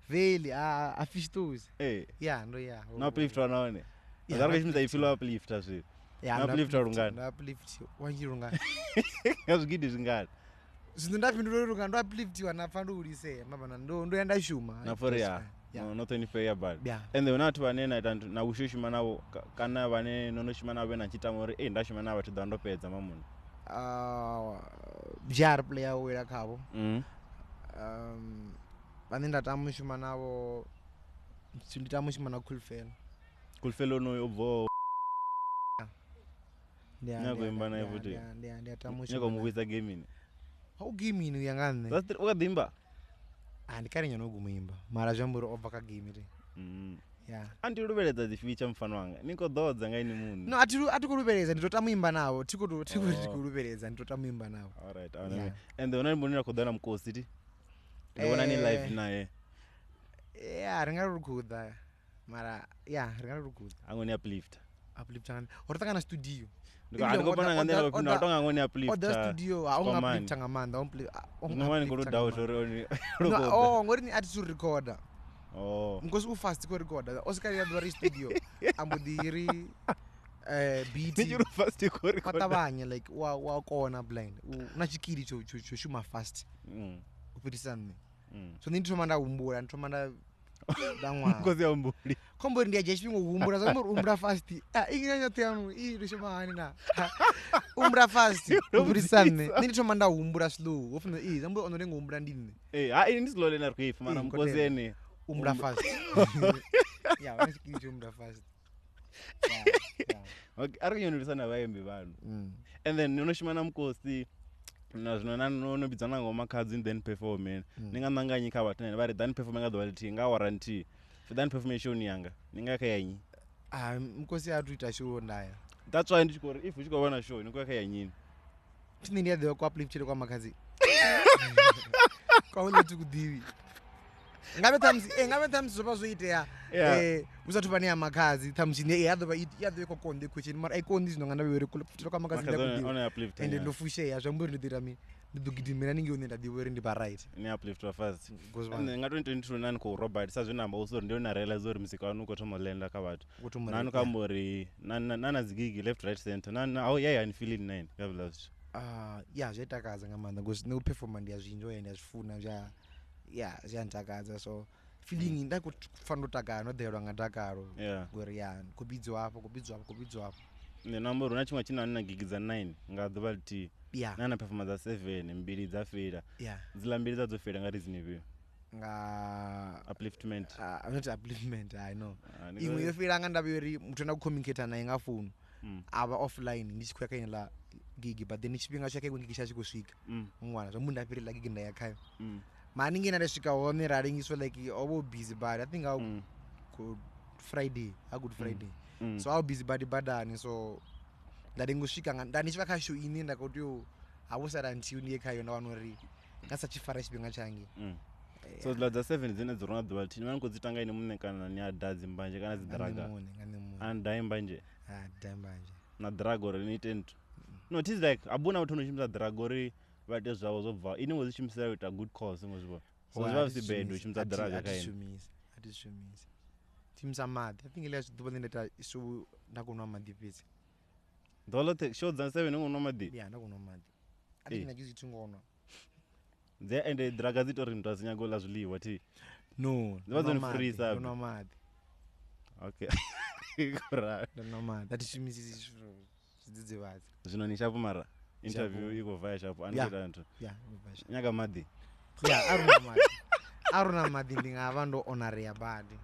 Veli a fish toes. Eh. Yeah, no yeah. Na uplift wanaone. Azarga shimza ifilo uplift aswe. Yeah, na uplift rungani. Na uplift wanji rungani. Azugidi zingani. Zino ndapindura rungani ndo uplift wanafanda ulise. Mabana ndo yanda shuma. Na for ya. No, not any fair bad. Yeah. And then unatu wanena na ushushima nabo kana wane nonoshima nabo na chitamori ndashima nabo tudandopedza mamuni. Jar player wera khabo. Vane ndatamushuma navo nditamushuma na Kulfelo no obvo nyako imba na ivuti ndiyatamushuma nyako muwisa gaming how gaming uyangane that's wakadimba andikari no gumuimba mara jamburo obva ka game ri yeah anti ruberedza zificha mfano wanga niko dodza ngaini munhu no atikuruberedza nditotamuimba navo tikuruberedza nditotamuimba navo. All right and the one mbonera kudana mkosi ti ndona ni live naye ringarukudha mara ringarukudha angoni uplift ngani orotanga na studio ndikopana ngandela kupinda otonga ngoni uplift oda studio aunga uplift ngamanda ngomani kurudawo toroni ngori ni attitude recorder ngosi u fast ko recorder osikari ya dwari studio ambudiri beat you fast ko recorder patabanya like wa kona blind una chikiri cho shuma fast upitisane so ndithomanda umbura ndithomanda dangwa ngozi ya umburi kombo ndiya jeshipingo umbura so umbura fast ingenya tenu rishomani na umbura fast upitisane ndithomanda umbura slow ofuna zambo onorenga umbura ndine ini slow lena rikhifa mana mkozi ene umbura fast yeah wani chikiri umbura fast okay arinyondorisana vaembe vanhu and then unoshimana mkosi nazvino nobidzana ngoMakhadzi then perform ningananganyika vatene vari then perform ngadwaliti nga warranty for then performation yanga ningakayanyi mkosi atuita show ndaya that's why ndichikori if uchikona show nikakayanyini tini ndiya kwa uplift chile kwa Makhadzi kwa ule tukudiwi ngabe tamsi zoba zoitea uzatubani ya Makhadzi tamsi ne yadwe ko konde question mara ikondi zinongana were kulipfutira kwa Makhadzi ndakudiwi and ndofushe ya zvamburi ndidirami ndidugidimira ningi unenda diwere ndi ba right ni uplift wa first nga 2022 nani ko Robert sazvinamba usori ndio na realize uri musika wanu ko tomolenda ka vatu nanu kambori nana zigigi left right center nana I'm feeling 9 gablast zvetakaza ngamanda because no performance ya zvinjoya ndazvifuna zviyantakadza so feeling ndakufana utakara nodhera ngadakaro ngori kubidzwa hapo nenamboro nachimwe china nina gigi za 9 ngadhuva liti nana performance za 7 mbiri dzafira zila mbiri dzadzofira ngari zinevi upliftment not upliftment I know imwe yofira ngandaveri mutenda kucommunicate naye ngafuni ava offline ndichikwakainela gigi but then chipinga chake gigi chachikusvika mwana zvamunhu ndapirira gigi ndayakayo maningi ndasvika home raringiswa like all busy bad I think good Friday so I'll busy bad badani so ndaringosvika ndanichivaka show ini ndakoti awusara ntuni yekayo ndawanori ngasachifara chipinga change so la 7 zine dzorona dwa tini vanikodzitanga ine munekana ni adadzi mbanje kana zidraga ngane and dai mbanje dai mbanje na drago rinitentu No, it is like abuna utonochimisa dragori vate zvavo zobva ini ngozichimisira kuita good cause ngozvo so zvavisi bad uchimisa drug akaini atishumisi timisa madhi I think ile zvidubo ndenda isu ndakunwa madhi pese ndolote show dza 7 ngonwa madhi yeah ndakunwa madhi I think nachizi tingonwa they and the drug zitori mntu asinyagola zviliwa ti no ndivazoni sabi ndonwa madhi okay correct ndonwa madhi atishumisi zviro zvidzidze vadzi zvinonishapo mara interview iko vaya shapo anoita antu yeah nyaka madhi yeah aruna madhi ndingava ndo honorary badi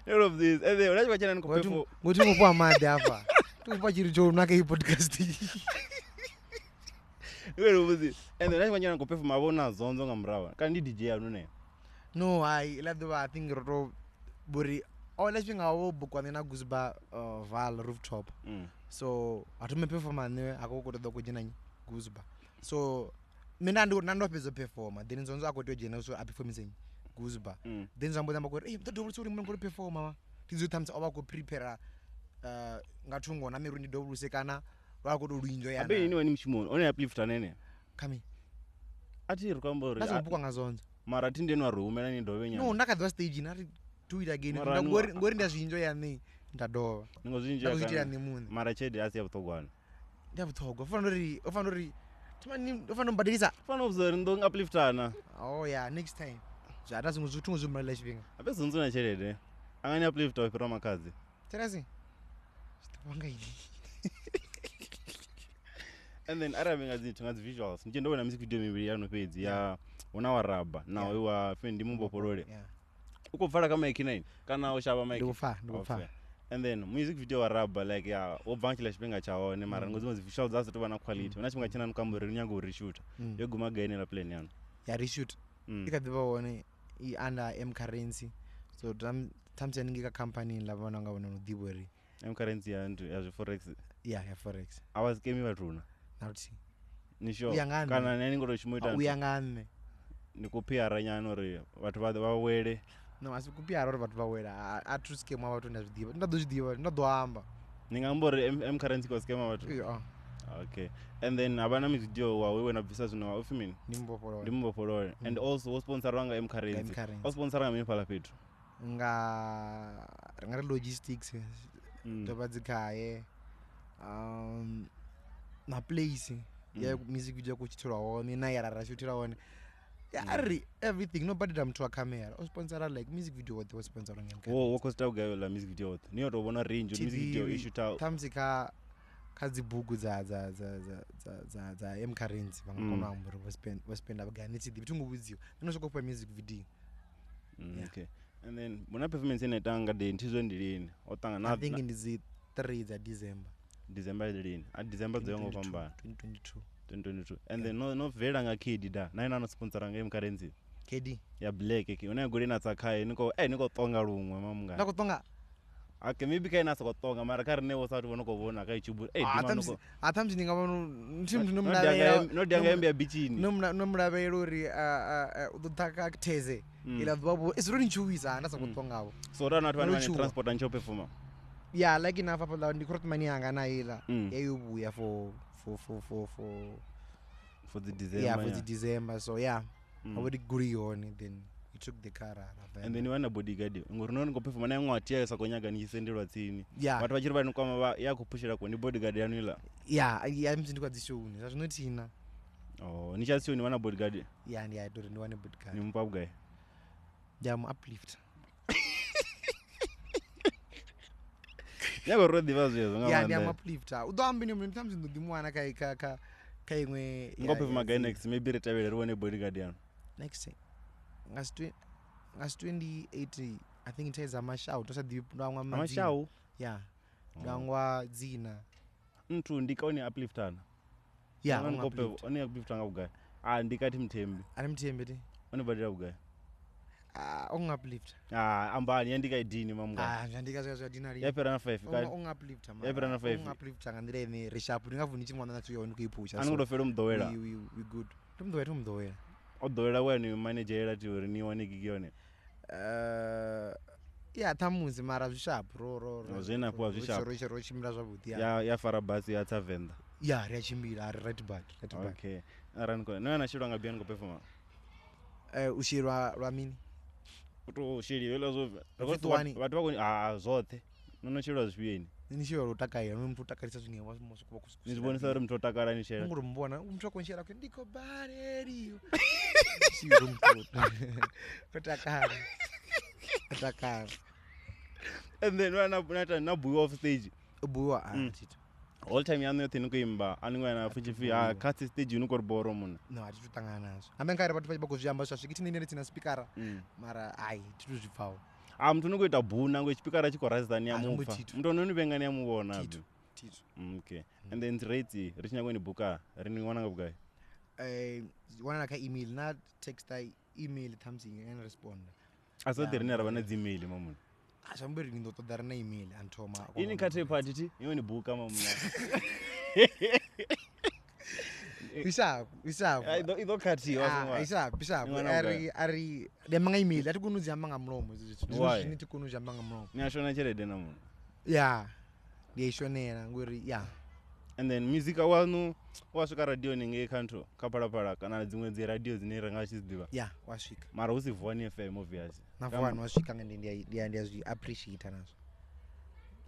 all of this and then unachibachana nikopefo ngoti ngopa madhi apa tupa chiri cho unake i podcast all of this and then unachibachana nikopefo mavona zonzo ngamrawa kandi DJ anone no I think roto buri all thing awo bukwa nena guzba val rooftop so atume performance ne akoko to kujena guzba so mina nando pezzo performer then zonzo akoto jena so performance guzba then zambozamba kuti hey mtoto uri mungu performer tizothamsa abako prepare ngathungo nami rundi dobuluse kana wakoto luinjo yana abe ini wani mshimono one uplifta nene kami ati rukambori lazobukwa ngazonzo mara tindeni warume nani ndove nyama no ndakadwa stage nari do it again ngori ndazvinjo yani ndadova ngozvinjo ndazviitira nemunhu mara chede asi yabutogwana ndabutogwa ofanori tumani ofano mbadilisa fano obzori ndo upliftana oh yeah next time zvada zvinhu zvitungu zvimala chipinga abe zunzuna cherede angani uplifta opera Makhadzi terasi stopanga ini and then aravinga zinto ngazi visuals ndindoona music video miviri yanopedzi ya una waraba nawe wa fendi mumbopolole ukubvara kama ikinaini kana ushava mic ndikufa and then music video waraba like wobvanchila chipinga chaone mara ngozimwe visuals zaso tova na quality una chipinga china nokambori runyango urishoot yoguma gainela plan yano ya reshoot ikabva one I under M currency so tamtseningi ka company lavana ngavona nodibori M currency yantu ya forex ya forex awaskemi vatuna nauti nisho kana nani ngoro chimoita uyangane nikupira nyano re vatu vawele no asikupira ro vatu vawela atuskema vatu ndazvidiva ndadozvidiva ndadohamba ningambori M currency ko skema vatu okay and then abana video wawe wena visa zvino ufimini ndimbopolole and also sponsor wanga M currency sponsor wanga mipala petu ngari logistics tobadzikaye na place ya music video kuchitora wone na yarara shutira wone yari everything nobody damtwa camera o sponsor like music video what was sponsor ngam woko stauga la music video what niyo to bona range music video ishuta tamzika kadzibugu za M currency vangakona amboro waspenda baganiti bitungubudziwa inosokopa music video okay and then mona performance inetanga de ntizwe ndilini otanga na I think ndizi 3 za December ndilini December dzongo pamba 2022 and then no vela nga kid da naina no sponsor nga M currency KD ya black ki una gori na tsakhaye niko tonga lumwe mamunga nakutonga okay maybe kaina sokotonga mara kari newo sati vonoko vona kai chibu dimanoko atamzi ninga vano ntimtu no dyanga embe ya bichini nomravelo ri udutaka teze ila dwabo isironi chuwiza anda sokotonga so rana watu vani transport ancho performa yeah like enough for the crowd money yanga na ila yayobuya for the December yeah for the December so yeah I would agree on then he took the car and then wana bodyguard ngorino ngo performa na ngwati ya sakonyaga nisendelwa tsini watu vachiri vani kwama yakupushira kwa ni bodyguard yanila yeah mzindi kwa dzishoni zvinotina oh nichasioni wana bodyguard yeah ndi I don't want a bodyguard ni mpapu guy I'm uplift yako rodi vazwezo ngama yeah ndi uplifter udambi ni mtamzi ndimwana kai imwe ngope for my next maybe retire rone bodyguard yano next time ngas 2080 I think it is a mashout tosadhi ndangwa mashout yeah ndangwa dzina mtu ndikaoni upliftana yeah ngope oni upliftanga ugai ndikati mtembi ari mtembi ti oni badira ugai unguplift ambani yandika idini mamunga zvandika zvazva dinari yapera na 5 kadi unguplift man yapera na 5 unguplift ngandire ne reshapu ndingavuni chimwana nacho yoni kuipusha anodofera mudowera we good tumudowera odowera wenu manager era ti ni one gigione yeah tamuzi mara zvishapu ro zvena kwa zvishapu chimira zvabuti ya fara basi ya Venda yeah riachimbira ari right back okay araniko no anashirwa ngabiani go perform ushirwa rwamini kuto shiri vela zo Fitwani. vatu vako zothe nonoshirwa zviyeni nishirwa rotakaya mtu utakarisa zvimwe wasikuba nizibonisa uri mtu otakara nishera nguri mbona mtu akonshera kuti ndiko barerio shiro mtu otakara and then wana nabuyo off stage buwa tito all time yano yote nikuimba aningwana fuchifi kati stage unukori boro muna no atitutangana nazo ambe ngari patu pachiba kuzviamba zvasviki tinene tina speakera mara ai tituzvipfawo mtu unokuita bhuna ngechipikara chikorazani yamufa mtu unonivengani yamuona tito okay and then rate richinyakweni buka riningwana ngabukai wana ka email na text email thamsi ngene respond asoti rine ravana dzemail mamuna ashambiri ndotodha rina email antoma ini kate patiti yoni buka mamuna isaku ido kati waswa isaku ari demanga email atikunudzi amanga mlomo zvini tikunudzi amanga mlomo nyashona cherede namuna yeah ndiishonera nguri yeah and then music wanu wasvika radio nenge kanto kapara kana dzimwe dze radio dzine ranga chizidiva yeah wasvika mara usivhoni FM obviously navhani wasvika ngende ndiazvi appreciate nazo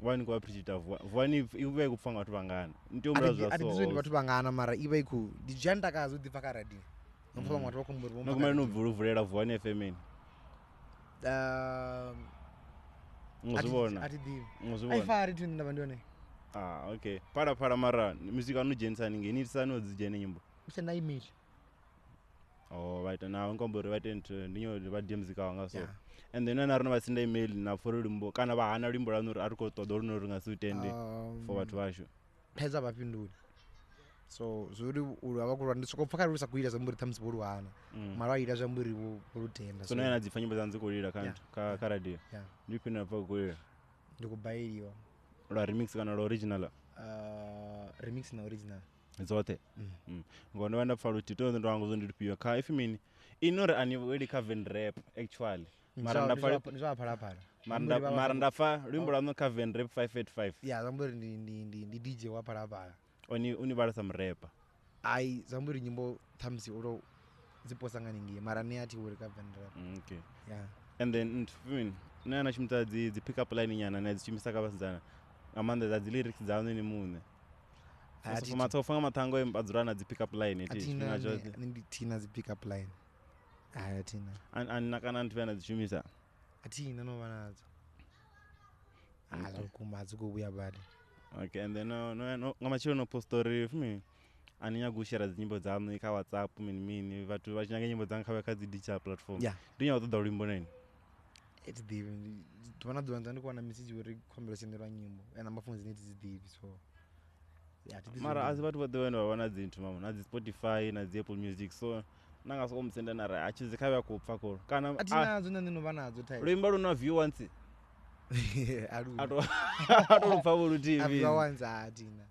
wani ku appreciate vhoni iwe kupfanga watu vangana ntomura zvaso atizweni watu vangana mara iwe iku dijanda kazo dipaka radio nopfanga watu vakumburi bomba nokumari nobvuruvurera vhoni FM ngozvibona aifari tini ndavandione okay para mara music anojenisa ninge ni sanodzijene nyimbo usenda email vaita nawo ngombori vaita ndinyo vadie music wanga so and then ana rino vasinda email na for limbo kana vahana limbo rano ari kotoda rino ringasiutende for vatu vasho peza vapinduri so zuri uri kurwa ndisokopfaka rusa kuita zamburi thamsiburu hana mara ira zamburi urutenda so naina dzifanya nyimbo dzanzi kurira kanto ka radio ndipina pa kurira ndikubairiwa la remix kana la original remix na original zote ngono vanda pfaluti to ndo wangu zondipiwa ka if mean inori ani wedi coven rap actually mara ndafa limbo lano coven rap 585 yeah zamburi ndi DJ wa parapara uni vala some rapper ai zamburi nyimbo thamsi uro ziposanga ningi mara ne ati uri coven rap okay yeah and then mean nana chimta dzi pick up line nyana na dzichimisa kavasidzana amanda za lyrics dzawo ni mune so matofanga matango embadzurana dzi pick up line tina dzi pick up line tina nakana ndivana dzichimisa atina no vanadzo kumadzi kubuya badi okay and then no ngamachiro no post story fumi aninya kushare dzinyimbo dzanu ka WhatsApp mini vatu vachinyange nyimbo dzanga kavaka dzi digital platform ndinya kutoda ulimbo neni it's divi tuvana dzonza ndikuwana message uri conversation nyimbo and amafunzi neti zidivi so mara asi vatu vadovana vavana dzintu mama na dzi Spotify na dzi Apple Music so nanga so kumsenda nara achizikava kupfa ko kana atinadzo ndinova nadzo type rimba runa view once ato pfavo TV view once atina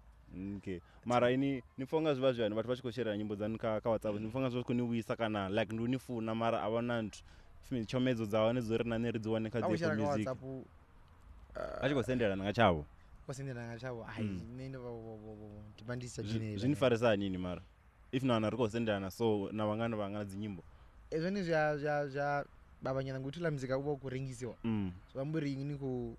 okay mara ini nifonga zviva zvani vatu vachikoshera nyimbo dzanu ka WhatsApp nifonga zvo kuniwisa kana like ndunifuna mara avana ntu chomedzo dzawo nezorina neridziwaneka dzi Apple Music achikosendera nanga chavo kosendera nanga chavo ai nene tibandisa jine zvinifarisa nini mara if na riko senderana so na vangana dzinyimbo ezvone zva babanyana ngutula muzika ubo kurengisiwa so vamburi ini ku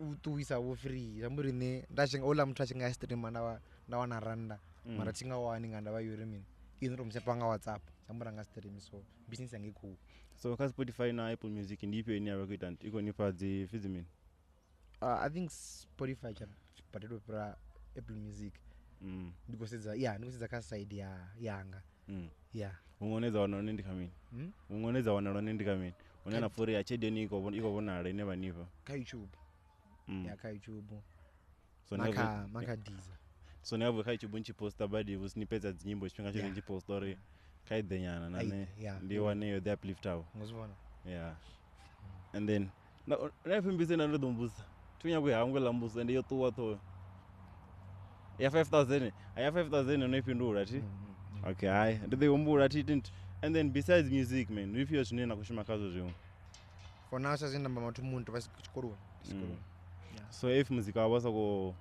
utuisa wo free vamburi ne ndachinga ola muthu achinga streama ndawana randa mara tingawani nganda vayuri mini inro msepanga WhatsApp samburanga stream so business yange cool so ka Spotify na Apple Music ndipe ini yakuita iko nipa dzi fizimin I think Spotify chapatedwa pra Apple Music ndikosedza ka side yanga ungonedza wana nondikamini ungonedza wana nondikamini unena fori ya chedeni iko vonara ine vaniva ka YouTube ka YouTube so Makhadzi so never ka YouTube nchiposta badi usnipedza dzinyimbo chipinga chiri nchiposta story kaidenyana nane ndiwaneyo the upliftawo ngozivona and then nafimbise nanodombusa tunya kuhangwela mbusa ndiyo tuwa ya 5000 unoipindura ti okay hai ndideumbura ti and then besides music man if you zvinoenda kushuma kazo zvimwe for now sazenda mama tumuntu vasichikorwa so if muzika wabasa ko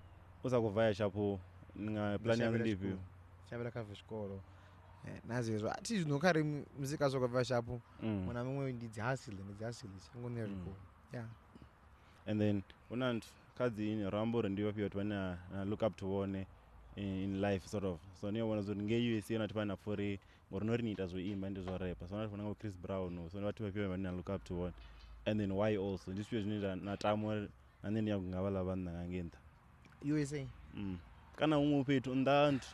usakuvhaya chapo plan yangu ndipi chavela kave xikolo nazvezvo ati zvinokare muzika zvakabva shapo mwana mumwe ndidzihasile changu nezvikolo and then unantu kadzi ini rambo rendiwa pia kuti vana look up to one in life sort of so niona zoti nge-USA unati pana fori ngorinoriita zvoimba ndizvorepa so unati pana Chris Brown so vati pia vana look up to one and then why also ndisipio zvinoita natamo naneni yakungava vanhu nakangenda USA kana umwe upetu ndantu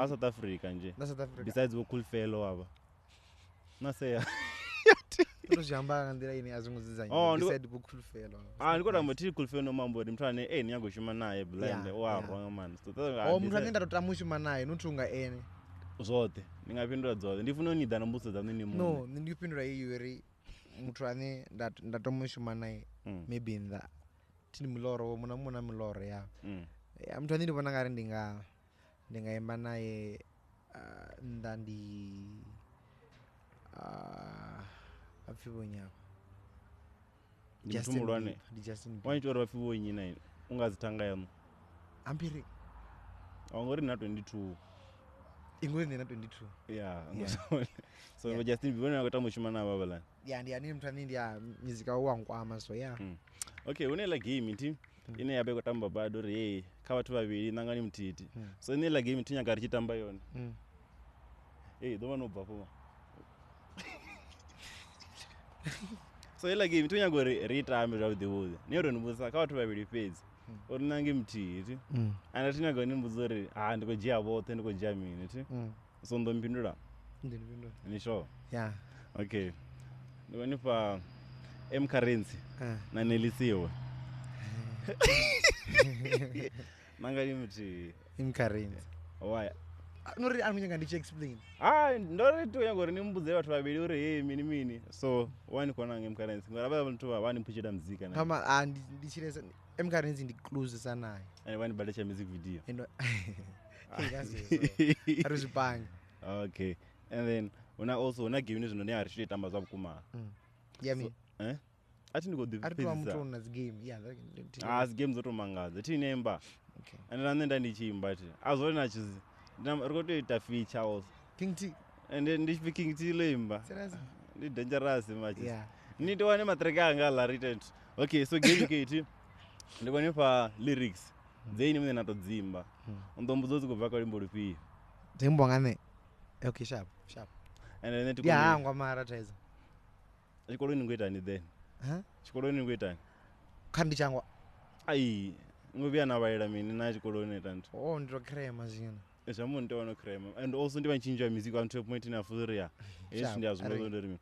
South Africa nje besides cool fellow ava naseya ndozhamba ngandira ine azungudzizanya beside cool fellow ndikodamba tiri cool fellow nomambo ndi muthu ane niyangoshuma naye blind wrong man so muthu anenda totamushuma naye notunga ene zvote ndingapindura dzote ndifuna unida nombuso dzamwe ni munhu no ndikupindura iyo ri muthu ane ndatomushuma naye maybe in that tini miloro muna miloro ya muthu ane ndivona ngari ndingaimba naye ndandi apfivonyapa ndimutumulwane wanitora vapfivonyi naye ungazitanga yano ambiri aungori na 22 ingori ndina 22 so Justin Bieber akatamboshuma navo balani ndiani muthu ane ndiya muzika wankwama so okay unela game ti ine yabe kutamba bado ri kavatu vaviri nangani mutiti so inela game tinyanga richitamba yona dovanobva poma so ela game tinyanga ritambe zvaudewoze nero nimbusa kavatu vaviri pedzi uri nange mutiti ana tinyanga nimbuzo ri ndikojia vote ndikojia mini ti so ndompindura ni sure okay ndikonipa currency na Nelisiwe nangani muti currency why nori anonyanga ndichi explain ndori tu yangori nimbudze vatu vaviri uri mini so wani kona currency ngara vantu vani puchida muzika na kama ndichiresa currency ndi close sana and wani badacha music video aruzipanga okay and then una game nezvino ne ari tamba zvakuma yami ati ndikodhipedzisa game zotomangadza tiinemba and nanenda ndichiimba ti azorina chizi rikotoita feature also and ndichipi King T loimba ndi dangerous machi nditowane matreka anga alaritent okay so game keiti ndikonipa lyrics dzeini mune natodzimba ndombudzozi kubva kwarimbo rupi dzimbongane okay sharp and then tikongwa mara taiza chikolo ningoitani then chikolo ningoitani kandi changwa ai ngobia navaira mini na chikolo netanto nditocrema zvino zvamunhu ndoona crema and also ndiva nchinja music on top point na furia yes ndiyazvinozondori mini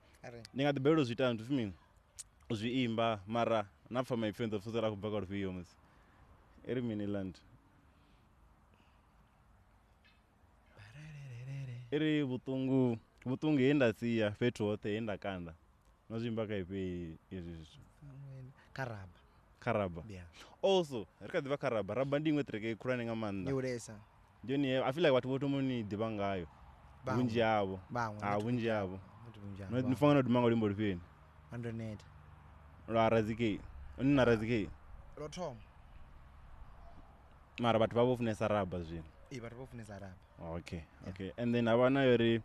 ndingadibero zvitantu fimini zviimba mara napfa my friends of futura kubva kwarufiyo musi iri mini land iri vutungu yendasiya fetwote yendakanda nozvimba kaipe izvi karaba also rikadziva karaba raba ndimwe tereke ikura nengamanda ndioni I feel like watu voto muni diva ngayo vunji yavo vunji yavo nifangana kuti manga limbo ripeni 100 lwarazikei uninarazikei rotom mara vatu vavofunesa raba zvino vatu vofunesa raba okay and then havana yori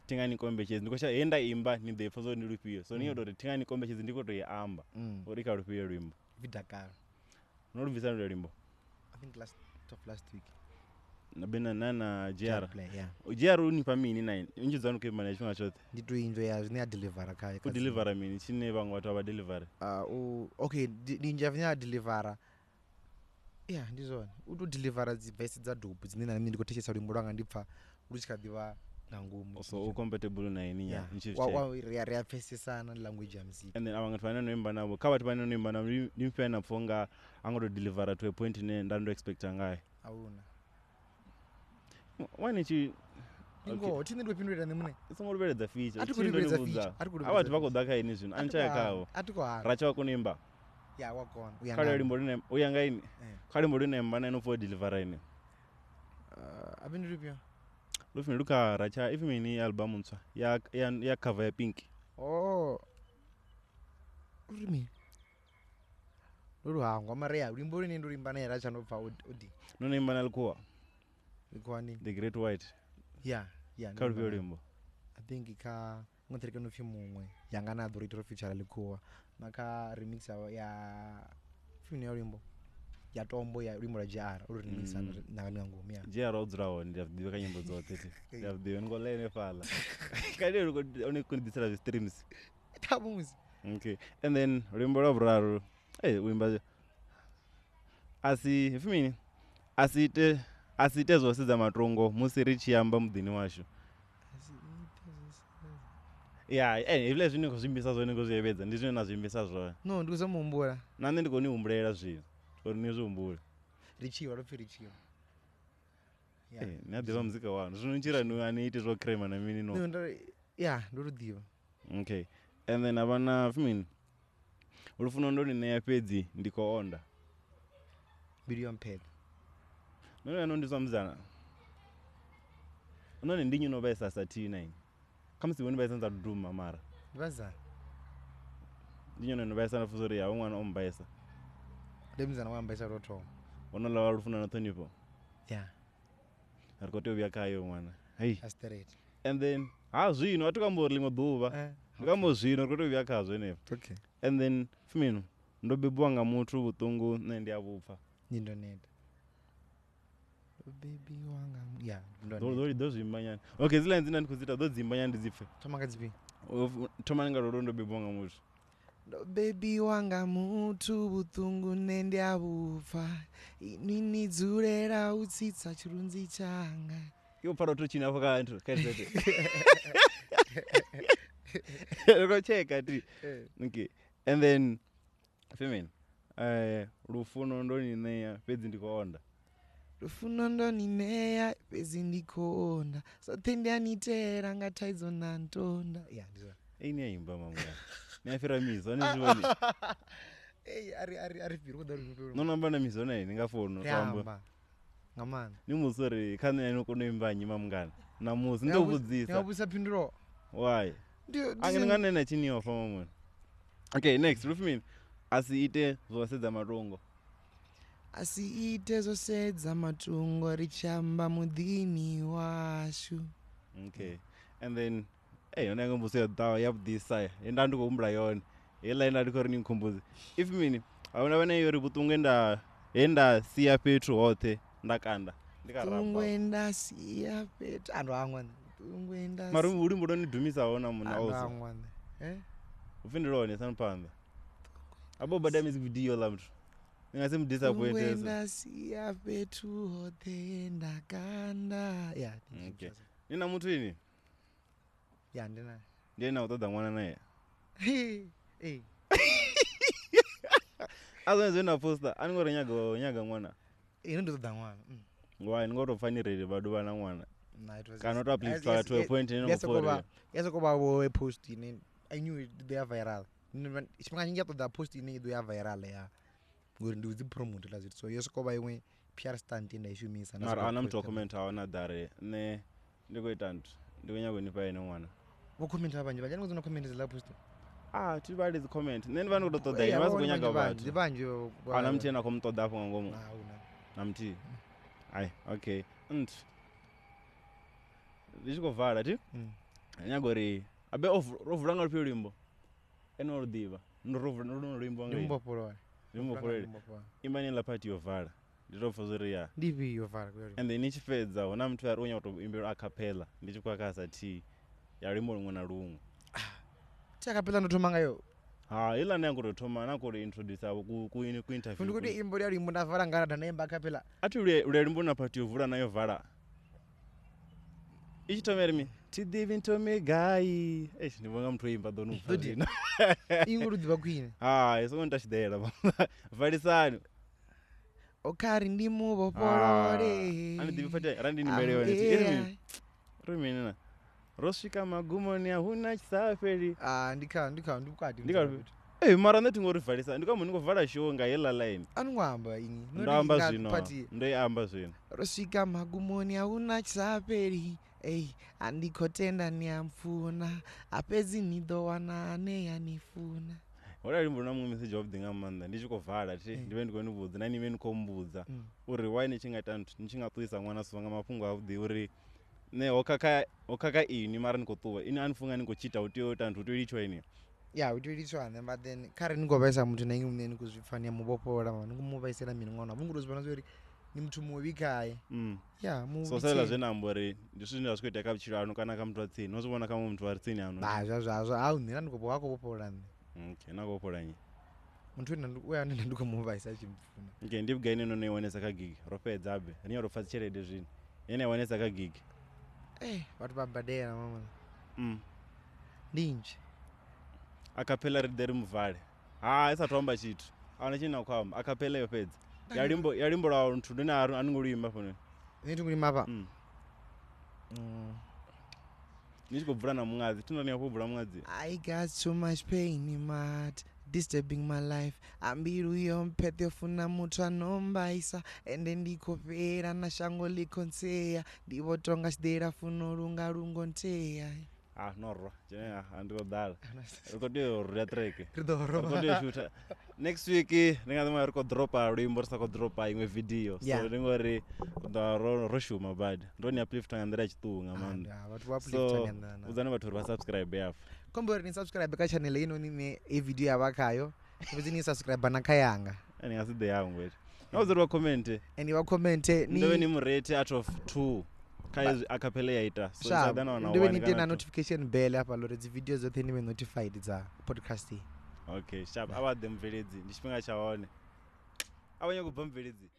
tingani kombechezi ndikosha enda imba nidhefa so ndirupiyo so niyotori tingani kombechezi ndikotoiamba orika rupiyo rwimbo vidakara norubvisa ndo rimbo I think last week nabena nana JR unipa mini nine unchidzana kuimba chimwe chote nditoinjo ya zvine yadelivera kaya kudelivera mini chine vamwe watu avadelivera okay ndinjavanya yadelivera ndizvona utodelivera dzivhesi dzadhopu dzine nami ndikotechesa rimbo rwanga ndipfa ruchikadiva nangumu so compatible na ini ya riyapfesesana language ya music and then avanga twana noimba navo kavati vana noimba navo ndimfana pfonga angotodelivera to a point ne ndando expecta ngayo auna wanichi ingo tine ndopindurira nemune isongoriveredza feature atikureveredza avati vakodaka ini zvinhu anichayakavo racha wakunoimba wakona kale rimbo rine uyangaini kale rimbo rine imba naino for deliver ine apinduripya lufini luka racha ifimini album ntswa ya cover ya pink urimi uruhangwa maria ulimbo rine ndorimba naye rachanobva odi nonoimba nalikuwa ikwani the great white yeah karupi ulimbo I think ka ngotereka no film umwe yanga na do retro feature alikuwa maka remix ya film ya ulimbo ya tombo ya ulimbo la JR uri remix na ngoma ya JR odzrawo ndiyavidiwa kanyimbo dzote ndiyavidiwa ngolene fala kadi uri kundisira streams tamuzi okay and then ulimbo la vuraru uimba asi fimini asite zvose dzamatongo musi richiyamba mudhini washo vile zvinenge zvimbisa zvonenge zviyevedza ndizvo nazvimbisa zvoyo no ndikuzomuumbura nane ndigoniumbulera zvinhu uri nezviumbura richiwa ropfi richiwa nadhiva muzika wano zvinonjira anoite zvokrema namini no ndorudiva okay and then havana fimini urufuna ndoni neyapedzi ndikoonda bilion ped none anondiswa muzana unone ndinyi novaisa satina ini kamusivoni vaisanza duduma mara vaza ndinyi novaisa nafusori yavo mwana ombaisa ndemuzana wambaisa roto onolava rufuna nothonipo arikotovya kayo mwana hei and then zvino atikambori limwe dhuva ndikambozvino rikotovya kazvenepo and then fimino ndobebiwa ngamutu vutungu nendiavupfa nindoneda baby wanga ndozvimba nyani okay zilani dzina ndikuzita dzodzimba nyani ndidzipfe tomakadzipi tomanenga roro ndobebiwa ngamutu baby wanga mutu vutungu nendiavupfa inini dzurera utsitsa chirunzi changa iwo paro tochinapo kantu kaizate rokocheka ti okay and then femen rufuno ndonineya pedzi ndikoonda rufuno ndonineya pedzi ndikoonda sotendianitera ngataidzo nantonda ini yaimba mamwa niafira mizo anezvivoni ari vhiri nonamba namizo naye ndingafono ramba ngamana nimusori kana inokonoimba nyima mungana namusi ndokudzidzisa ngabusa pinduro why angenganena chiniwa fama mwana okay next rufmin asiite zvosedza matongo asiite zvosedza matongo richamba mudhini washu okay and then yona ngombuso yadawa yabudisa enda ndikuumbula yona yela enda ndikori ninkumbuzi if mini auna vana yori butungu enda siya petu hote ndakanda ndikaramba enda siya petu andu angwana butungu enda mari uri mbudoni dhumisa ona muna also angwana ufindiro ne sanpanda abo bada music video la mtu ngase mdisappoint enda siya petu hote ndakanda okay nina mtu ini ndina utoda mwana naye azonezvenda posta aningori nyaga mwana inondotoda mwana why ningotofanirire vadu vana mwana kana utoaplify to a point yasokovawo post ine I knew they are viral chimanga chingi yatoda post ine ido ya viral ya ngori ndiudzipromote lazviti so yosokova imwe PR stunt indaishumisa mara ana mutocomment aona dare ne ndikoita ntu ndikonyagonipa ine mwana vokomenta vanje vanje anozona comment zela post tibali zi comment neni vani kutotoda ine vasikunyaga vatu vanje ana mchena komutoda apo ngomo namti ai okay nt ndichikovhara ti nyagori abe rovhuranga rupi ulimbo enorudiva ndoruimbo rimboporere imba nela pati yovhara nditofozoriya ndivi yovhara and then ichifedza ona mtu ari unya kutoimbira acapella ndichikwakasa ti yarimbo rumwe na rumwe ti acapella ndotomangayo ila ndangototoma nakuri introduce avo kuinterview ndikuti imbo yarimbo ndavhara ngana ndanaimba acapella ati ule rimbo napati yovhura nayo vhara ichitomeri tidivintome ndivonga mtu oimba donuvharina ingurudziva kuine isoko ndachidera vharisani okari ndimuvoporore anidivifati randinimerewa riminina rosvika magumoni ahuna chisaferi ndikati mara ndatingorivharisa ndikamo ndingovhara show ngayela line anongwamba ini ndoamba zvino ndoiamba zvino rosvika magumoni ahuna chisaperi andikotenda niamfuna apedzi nidowana ane yanifuna Ora limbona mu message of the ngamanda ndichikovala ti ndive ndikoni vhudza nani meni kombudza uri why nichingaita nthu nichingaṱuisa mwana sivanga mafhungo avhuḓi uri ne hokaka ini mara nikoṱuwa ini anifunga nikochita utea uita nthu utea ilitswa ini ya utea ilitswane but then khare ningovhaisa muthu na inge mune nikuzvipfania muvhopora mama nikumuvaisela mini mwana mungutozvona zvori ni muthu muvi kaye ya so sela zvenambo ri ndi zwithu zwine zvazvikuita kha vhutshilo ano kana kha muthu wa tsini nozvivona kha muthu wa tsini ano zvazvo au nṋe ndikopovora nṋe okay nakopola nyi muthu uya ane ndikomuvaisa achimufuna okay ndi vhugai neno noiwanesa kha gig ro fhedza be ri ro pfa tshelede zwino yene iwanesa kha gig vhathu vha badela mama ndinji Acapella ri deri muvhale isathu amba tshithu ahuna tshine na khou amba Acapella yo fhedza ya limbo lwa nthu ndine ani ngo luimba fhano ni ndi ngulima hapa ni tshi khou bvula na muṅadzi tindani ya khou bvula muṅadzi I got so much pain in my heart disturbing my life ambiru yo mphethe yofuna muthu anombaisa ende ndikopera na shango likonseya ndivotonga chidera funo lunga lungonteya norro jene andikodala rikodio rya track ridoro rikodio shoot next week ringadima riko dropa luimbo risako dropa imwe video so ringori ro shuma bad ndoni uplift nga ndira chitunga man vhathu uplift nga uzana vhathu ri subscribe yafu kombori ni subscribe ka channel ino ni video yavakayo kuti ni subscribe na kayanga ani ngaside yangu weti nawuzori wa comment and wa comment ni ndove ni murate out of 2 kai Acapella yaita so sadana na ndiwe nitena notification bell hapa lore dzi video zothe niwe notified dza podcast okay sharp aba them mveledzi ndi chifhinga chaone abanye kubva mveledzi